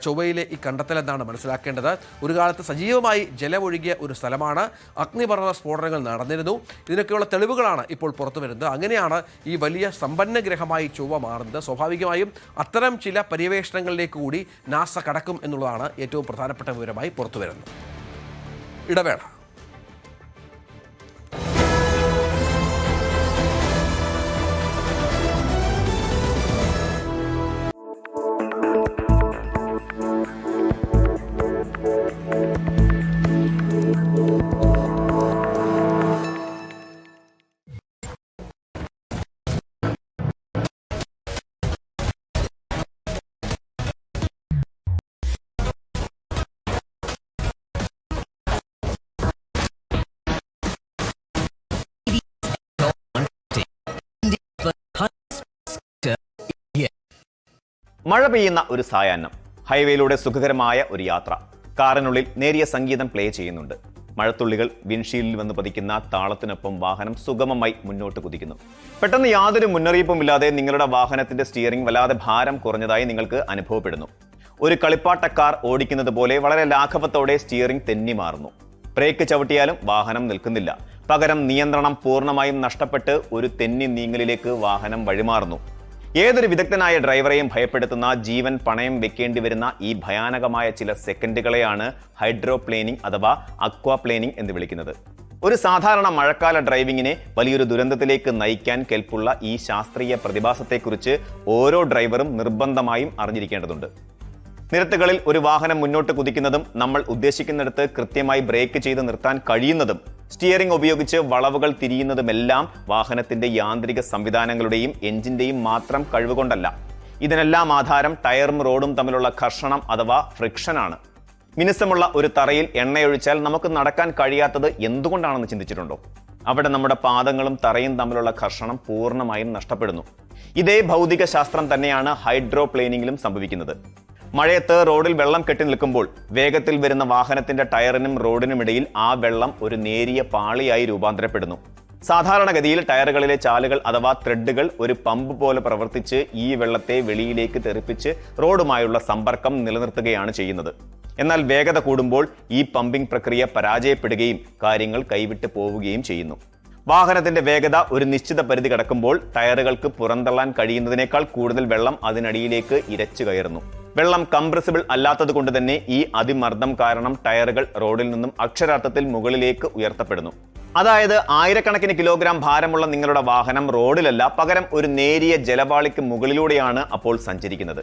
ചൊവ്വയിലെ ഈ കണ്ടെത്തലെന്നാണ് മനസ്സിലാക്കേണ്ടത്. ഒരു കാലത്ത് സജീവമായി ജലമൊഴുകിയ ഒരു സ്ഥലമാണ്. അഗ്നിപർവ്വത സ്ഫോടനങ്ങൾ നടന്നിരുന്നു. ഇതിനൊക്കെയുള്ള തെളിവുകളാണ് ഇപ്പോൾ പുറത്തു വരുന്നത്. അങ്ങനെയാണ് ഈ വലിയ സമ്പന്ന ഗ്രഹമായി ചൊവ്വ മാറുന്നത്. സ്വാഭാവികമായും അത്തരം ചില പര്യവേഷണങ്ങളിലേക്ക് കൂടി നാസ കടക്കും എന്നുള്ളതാണ് ഏറ്റവും പ്രധാനപ്പെട്ട വിവരമായി പുറത്തു വരുന്നത്. ഇടവേള. മഴ പെയ്യുന്ന ഒരു സായാഹ്നം, ഹൈവേയിലൂടെ സുഖകരമായ ഒരു യാത്ര. കാറിനുള്ളിൽ നേരിയ സംഗീതം പ്ലേ ചെയ്യുന്നുണ്ട്. മഴത്തുള്ളികൾ വിൻഷീൽഡിൽ വന്ന് പതിക്കുന്ന താളത്തിനൊപ്പം വാഹനം സുഗമമായി മുന്നോട്ട് കുതിക്കുന്നു. പെട്ടെന്ന് യാതൊരു മുന്നറിയിപ്പുമില്ലാതെ നിങ്ങളുടെ വാഹനത്തിന്റെ സ്റ്റിയറിംഗ് വല്ലാതെ ഭാരം കുറഞ്ഞതായി നിങ്ങൾക്ക് അനുഭവപ്പെടുന്നു. ഒരു കളിപ്പാട്ട കാർ ഓടിക്കുന്നത് പോലെ വളരെ ലാഘവത്തോടെ സ്റ്റിയറിംഗ് തെന്നി മാറുന്നു. ബ്രേക്ക് ചവിട്ടിയാലും വാഹനം നിൽക്കുന്നില്ല. പകരം നിയന്ത്രണം പൂർണ്ണമായും നഷ്ടപ്പെട്ട് ഒരു തെന്നി നീങ്ങലിലേക്ക് വാഹനം വഴിമാറുന്നു. ഏതൊരു വിദഗ്ധനായ ഡ്രൈവറെയും ഭയപ്പെടുത്തുന്ന, ജീവൻ പണയം വെക്കേണ്ടി വരുന്ന ഈ ഭയാനകമായ ചില സെക്കൻഡുകളെയാണ് ഹൈഡ്രോപ്ലേനിംഗ് അഥവാ അക്വാപ്ലേനിംഗ് എന്ന് വിളിക്കുന്നത്. ഒരു സാധാരണ മഴക്കാല ഡ്രൈവിങ്ങിനെ വലിയൊരു ദുരന്തത്തിലേക്ക് നയിക്കാൻ കെൽപ്പുള്ള ഈ ശാസ്ത്രീയ പ്രതിഭാസത്തെക്കുറിച്ച് ഓരോ ഡ്രൈവറും നിർബന്ധമായും അറിഞ്ഞിരിക്കേണ്ടതുണ്ട്. നിരത്തുകളിൽ ഒരു വാഹനം മുന്നോട്ട് കുതിക്കുന്നതും നമ്മൾ ഉദ്ദേശിക്കുന്നിടത്ത് കൃത്യമായി ബ്രേക്ക് ചെയ്ത് നിർത്താൻ കഴിയുന്നതും സ്റ്റിയറിംഗ് ഉപയോഗിച്ച് വളവുകൾ തിരിയുന്നതുമെല്ലാം വാഹനത്തിന്റെ യാന്ത്രിക സംവിധാനങ്ങളുടെയും എഞ്ചിന്റെയും മാത്രം കഴിവുകൊണ്ടല്ല. ഇതിനെല്ലാം ആധാരം ടയറും റോഡും തമ്മിലുള്ള ഘർഷണം അഥവാ ഫ്രിക്ഷനാണ്. മിനുസമുള്ള ഒരു തറയിൽ എണ്ണയൊഴിച്ചാൽ നമുക്ക് നടക്കാൻ കഴിയാത്തത് എന്തുകൊണ്ടാണെന്ന് ചിന്തിച്ചിട്ടുണ്ടോ? അവിടെ നമ്മുടെ പാദങ്ങളും തറയും തമ്മിലുള്ള ഘർഷണം പൂർണ്ണമായും നഷ്ടപ്പെടുന്നു. ഇതേ ഭൗതിക ശാസ്ത്രം തന്നെയാണ് ഹൈഡ്രോപ്ലേനിങ്ങിലും സംഭവിക്കുന്നത്. മഴയത്ത് റോഡിൽ വെള്ളം കെട്ടി നിൽക്കുമ്പോൾ വേഗത്തിൽ വരുന്ന വാഹനത്തിന്റെ ടയറിനും റോഡിനുമിടയിൽ ആ വെള്ളം ഒരു നേരിയ പാളിയായി രൂപാന്തരപ്പെടുന്നു. സാധാരണഗതിയിൽ ടയറുകളിലെ ചാലുകൾ അഥവാ ത്രെഡുകൾ ഒരു പമ്പ് പോലെ പ്രവർത്തിച്ച് ഈ വെള്ളത്തെ വെളിയിലേക്ക് തെറിപ്പിച്ച് റോഡുമായുള്ള സമ്പർക്കം നിലനിർത്തുകയാണ് ചെയ്യുന്നത്. എന്നാൽ വേഗത കൂടുമ്പോൾ ഈ പമ്പിംഗ് പ്രക്രിയ പരാജയപ്പെടുകയും കാര്യങ്ങൾ കൈവിട്ട് പോവുകയും ചെയ്യുന്നു. വാഹനത്തിന്റെ വേഗത ഒരു നിശ്ചിത പരിധി കടക്കുമ്പോൾ ടയറുകൾക്ക് പുറന്തള്ളാൻ കഴിയുന്നതിനേക്കാൾ കൂടുതൽ വെള്ളം അതിനടിയിലേക്ക് ഇരച്ചു കയറുന്നു. വെള്ളം കംപ്രസിബിൾ അല്ലാത്തത് കൊണ്ട് തന്നെ ഈ അതിമർദ്ദം കാരണം ടയറുകൾ റോഡിൽ നിന്നും അക്ഷരാർത്ഥത്തിൽ മുകളിലേക്ക് ഉയർത്തപ്പെടുന്നു. അതായത് ആയിരക്കണക്കിന് കിലോഗ്രാം ഭാരമുള്ള നിങ്ങളുടെ വാഹനം റോഡിലല്ല, പകരം ഒരു നേരിയ ജലപാളിക്ക് മുകളിലൂടെയാണ് അപ്പോൾ സഞ്ചരിക്കുന്നത്.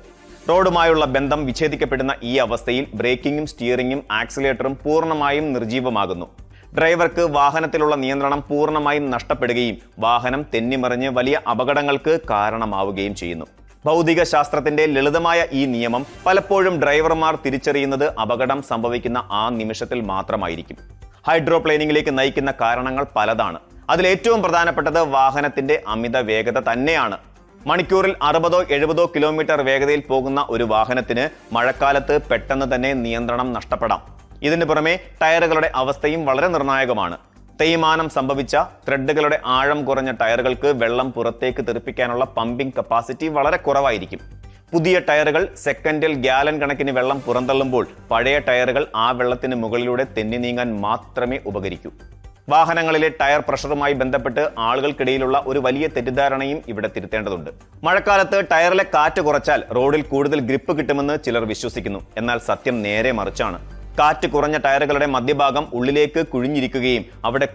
റോഡുമായുള്ള ബന്ധം വിച്ഛേദിക്കപ്പെടുന്ന ഈ അവസ്ഥയിൽ ബ്രേക്കിങ്ങും സ്റ്റിയറിംഗും ആക്സിലേറ്ററും പൂർണ്ണമായും നിർജീവമാകുന്നു. ഡ്രൈവർക്ക് വാഹനത്തിലുള്ള നിയന്ത്രണം പൂർണ്ണമായും നഷ്ടപ്പെടുകയും വാഹനം തെന്നിമറിഞ്ഞ് വലിയ അപകടങ്ങൾക്ക് കാരണമാവുകയും ചെയ്യുന്നു. ഭൗതിക ശാസ്ത്രത്തിന്റെ ലളിതമായ ഈ നിയമം പലപ്പോഴും ഡ്രൈവർമാർ തിരിച്ചറിയുന്നത് അപകടം സംഭവിക്കുന്ന ആ നിമിഷത്തിൽ മാത്രമായിരിക്കും. ഹൈഡ്രോപ്ലേനിങ്ങിലേക്ക് നയിക്കുന്ന കാരണങ്ങൾ പലതാണ്. അതിലേറ്റവും പ്രധാനപ്പെട്ടത് വാഹനത്തിന്റെ അമിത വേഗത തന്നെയാണ്. മണിക്കൂറിൽ 60-70 കിലോമീറ്റർ വേഗതയിൽ പോകുന്ന ഒരു വാഹനത്തിന് മഴക്കാലത്ത് പെട്ടെന്ന് തന്നെ നിയന്ത്രണം നഷ്ടപ്പെടാം. ഇതിനു പുറമെ ടയറുകളുടെ അവസ്ഥയും വളരെ നിർണായകമാണ്. തേയ്മാനം സംഭവിച്ച ത്രെഡുകളുടെ ആഴം കുറഞ്ഞ ടയറുകൾക്ക് വെള്ളം പുറത്തേക്ക് തെറിപ്പിക്കാനുള്ള പമ്പിംഗ് കപ്പാസിറ്റി വളരെ കുറവായിരിക്കും. പുതിയ ടയറുകൾ സെക്കൻഡിൽ ഗ്യാലൻ കണക്കിന് വെള്ളം പുറന്തള്ളുമ്പോൾ പഴയ ടയറുകൾ ആ വെള്ളത്തിന് മുകളിലൂടെ തെന്നി നീങ്ങാൻ മാത്രമേ ഉപകരിക്കൂ. വാഹനങ്ങളിലെ ടയർ പ്രഷറുമായി ബന്ധപ്പെട്ട് ആളുകൾക്കിടയിലുള്ള ഒരു വലിയ തെറ്റിദ്ധാരണയും ഇവിടെ തിരുത്തേണ്ടതുണ്ട്. മഴക്കാലത്ത് ടയറിലെ കാറ്റ് കുറച്ചാൽ റോഡിൽ കൂടുതൽ ഗ്രിപ്പ് കിട്ടുമെന്ന് ചിലർ വിശ്വസിക്കുന്നു. എന്നാൽ സത്യം നേരെ മറിച്ചാണ്. കാറ്റ് കുറഞ്ഞ ടയറുകളുടെ മധ്യഭാഗം ഉള്ളിലേക്ക് കുഴിഞ്ഞിരിക്കുകയും അവിടെ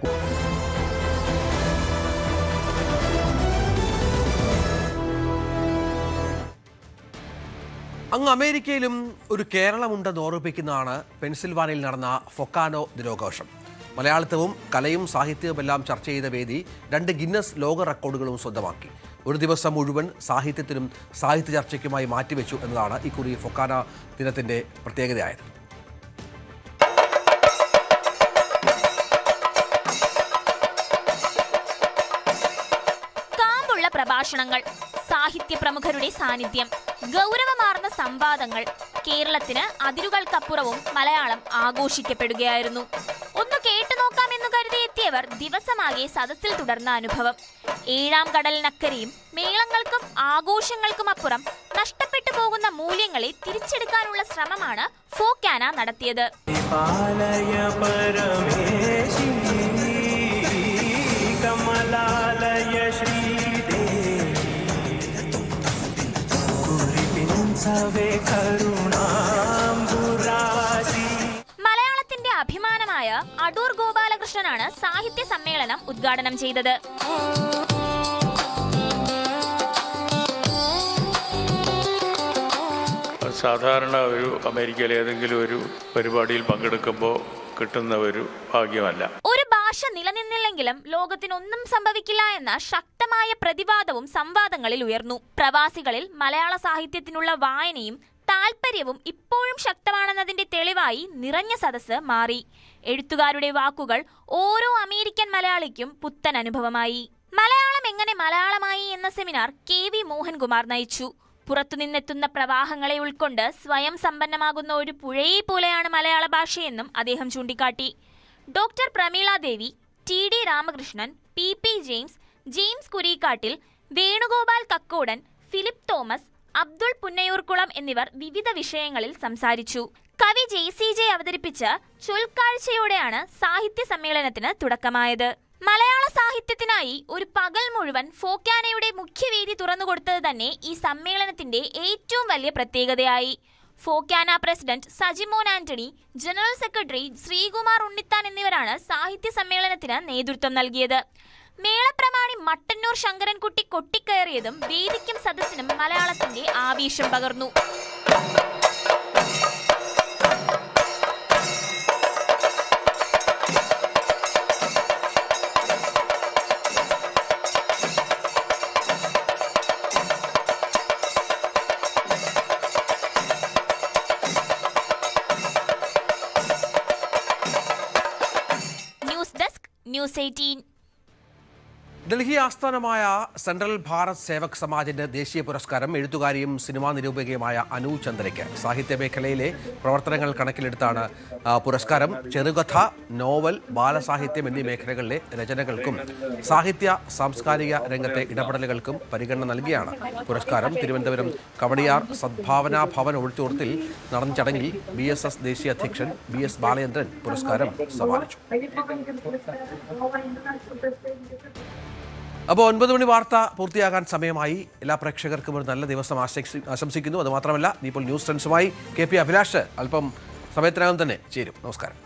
അങ്ങ് അമേരിക്കയിലും ഒരു കേരളമുണ്ടെന്ന് ഓർമ്മിപ്പിക്കുന്നതാണ് പെൻസിൽവാനിയയിൽ നടന്ന ഫൊക്കാനോ ദിനാഘോഷം. മലയാളിത്തവും കലയും സാഹിത്യവുമെല്ലാം ചർച്ച ചെയ്ത വേദി 2 ഗിന്നസ് ലോക റെക്കോർഡുകളും സ്വന്തമാക്കി. ഒരു ദിവസം മുഴുവൻ സാഹിത്യത്തിനും സാഹിത്യ ചർച്ചയ്ക്കുമായി മാറ്റിവെച്ചു എന്നതാണ് ഇക്കുറി ഫൊക്കാന ദിനത്തിന്റെ പ്രത്യേകതയായത്. പ്രഭാഷണങ്ങൾ, സാഹിത്യ പ്രമുഖരുടെ സാന്നിധ്യം, ഗൗരവമാർന്ന സംവാദങ്ങൾ. കേരളത്തിന് അതിരുകൾക്കപ്പുറവും മലയാളം ആഘോഷിക്കപ്പെടുകയായിരുന്നു. ഒന്ന് കേട്ടു നോക്കാമെന്ന് കരുതി എത്തിയവർ ദിവസമാകെ സദസ്സിൽ തുടർന്ന അനുഭവം. 7ാം കടലിനക്കരെയും മേളങ്ങൾക്കും ആഘോഷങ്ങൾക്കും അപ്പുറം നഷ്ടപ്പെട്ടു പോകുന്ന മൂല്യങ്ങളെ തിരിച്ചെടുക്കാനുള്ള ശ്രമമാണ് ഫൊക്കാന നടത്തിയത്. മലയാളത്തിന്റെ അഭിമാനമായ അടൂർ ഗോപാലകൃഷ്ണനാണ് സാഹിത്യ സമ്മേളനം ഉദ്ഘാടനം ചെയ്തത്. സാധാരണ ഒരു അമേരിക്കയിലെ ഏതെങ്കിലും ഒരു പരിപാടിയിൽ പങ്കെടുക്കുമ്പോൾ കിട്ടുന്ന ഒരു ഭാഗ്യമല്ല. ഒരു ഭാഷ നിലനിന്നില്ലെങ്കിലും ലോകത്തിനൊന്നും സംഭവിക്കില്ല എന്ന ശക്തമായ പ്രതിവാദവും സംവാദങ്ങളിൽ ഉയർന്നു. പ്രവാസികളിൽ മലയാള സാഹിത്യത്തിനുള്ള വായനയും താല്പര്യവും ഇപ്പോഴും ശക്തമാണെന്നതിന്റെ തെളിവായി നിറഞ്ഞ സദസ്സ് മാറി. എഴുത്തുകാരുടെ വാക്കുകൾ ഓരോ അമേരിക്കൻ മലയാളിക്കും പുത്തൻ അനുഭവമായി. മലയാളം എങ്ങനെ മലയാളമായി എന്ന സെമിനാർ KV മോഹൻകുമാർ നയിച്ചു. പുറത്തുനിന്നെത്തുന്ന പ്രവാഹങ്ങളെ ഉൾക്കൊണ്ട് സ്വയം സമ്പന്നമാകുന്ന ഒരു പുഴയെ പോലെയാണ് മലയാള ഭാഷയെന്നും അദ്ദേഹം ചൂണ്ടിക്കാട്ടി. Doctor Prameela Devi, TD Ramakrishnan, PP James, James Kureekkattil, Venugopal Kakkodan, Philip Thomas, Abdul Punnayurkulam എന്നിവർ വിവിധ വിഷയങ്ങളിൽ സംസാരിച്ചു. കവി JCJ അവതരിപ്പിച്ച ചൊൽക്കാഴ്ചയോടെയാണ് സാഹിത്യ സമ്മേളനത്തിന് തുടക്കമായത്. മലയാള സാഹിത്യത്തിനായി ഒരു പകൽ മുഴുവൻ ഫോക്കാനയുടെ മുഖ്യവേദി തുറന്നുകൊടുത്തത് തന്നെ ഈ സമ്മേളനത്തിന്റെ ഏറ്റവും വലിയ പ്രത്യേകതയായി. FOKANA president Sajimon Antony, general secretary Sreekumar Unnithan എന്നിവരാണ് സാഹിത്യ സമ്മേളനത്തിന് നേതൃത്വം നൽകിയത്. മേളപ്രമാണി മട്ടന്നൂർ ശങ്കരൻകുട്ടി കൊട്ടിക്കയറിയതും വേദിക്കും സദസ്സിനും മലയാളത്തിന്റെ ആവേശം പകർന്നു. News desk, news 18. ഡൽഹി ആസ്ഥാനമായ സെൻട്രൽ ഭാരത് സേവക് സമാജിന്റെ ദേശീയ പുരസ്കാരം എഴുത്തുകാരിയും സിനിമാ നിരൂപകയുമായ അനു ചന്ദ്രയ്ക്ക്. സാഹിത്യ മേഖലയിലെ പ്രവർത്തനങ്ങൾ കണക്കിലെടുത്താണ് പുരസ്കാരം. ചെറുകഥ, നോവൽ, ബാലസാഹിത്യം എന്നീ മേഖലകളിലെ രചനകൾക്കും സാഹിത്യ സാംസ്കാരിക രംഗത്തെ ഇടപെടലുകൾക്കും പരിഗണന നൽകിയാണ് പുരസ്കാരം. തിരുവനന്തപുരം കവടിയാർ സദ്ഭാവനാ ഭവൻ ഒഴുത്തൂർത്തിൽ നടന്ന ചടങ്ങിൽ BSS ദേശീയ അധ്യക്ഷൻ BS ബാലചന്ദ്രൻ പുരസ്കാരം സമ്മാനിച്ചു. അപ്പോൾ 9 മണി വാർത്ത പൂർത്തിയാകാൻ സമയമായി. എല്ലാ പ്രേക്ഷകർക്കും ഒരു നല്ല ദിവസം ആശംസിക്കുന്നു. അതുമാത്രമല്ല, ഇപ്പോൾ ന്യൂസ് ട്രെൻഡ്സുമായി KP അഭിലാഷ് അല്പം സമയത്തിനകം തന്നെ ചേരും. നമസ്കാരം.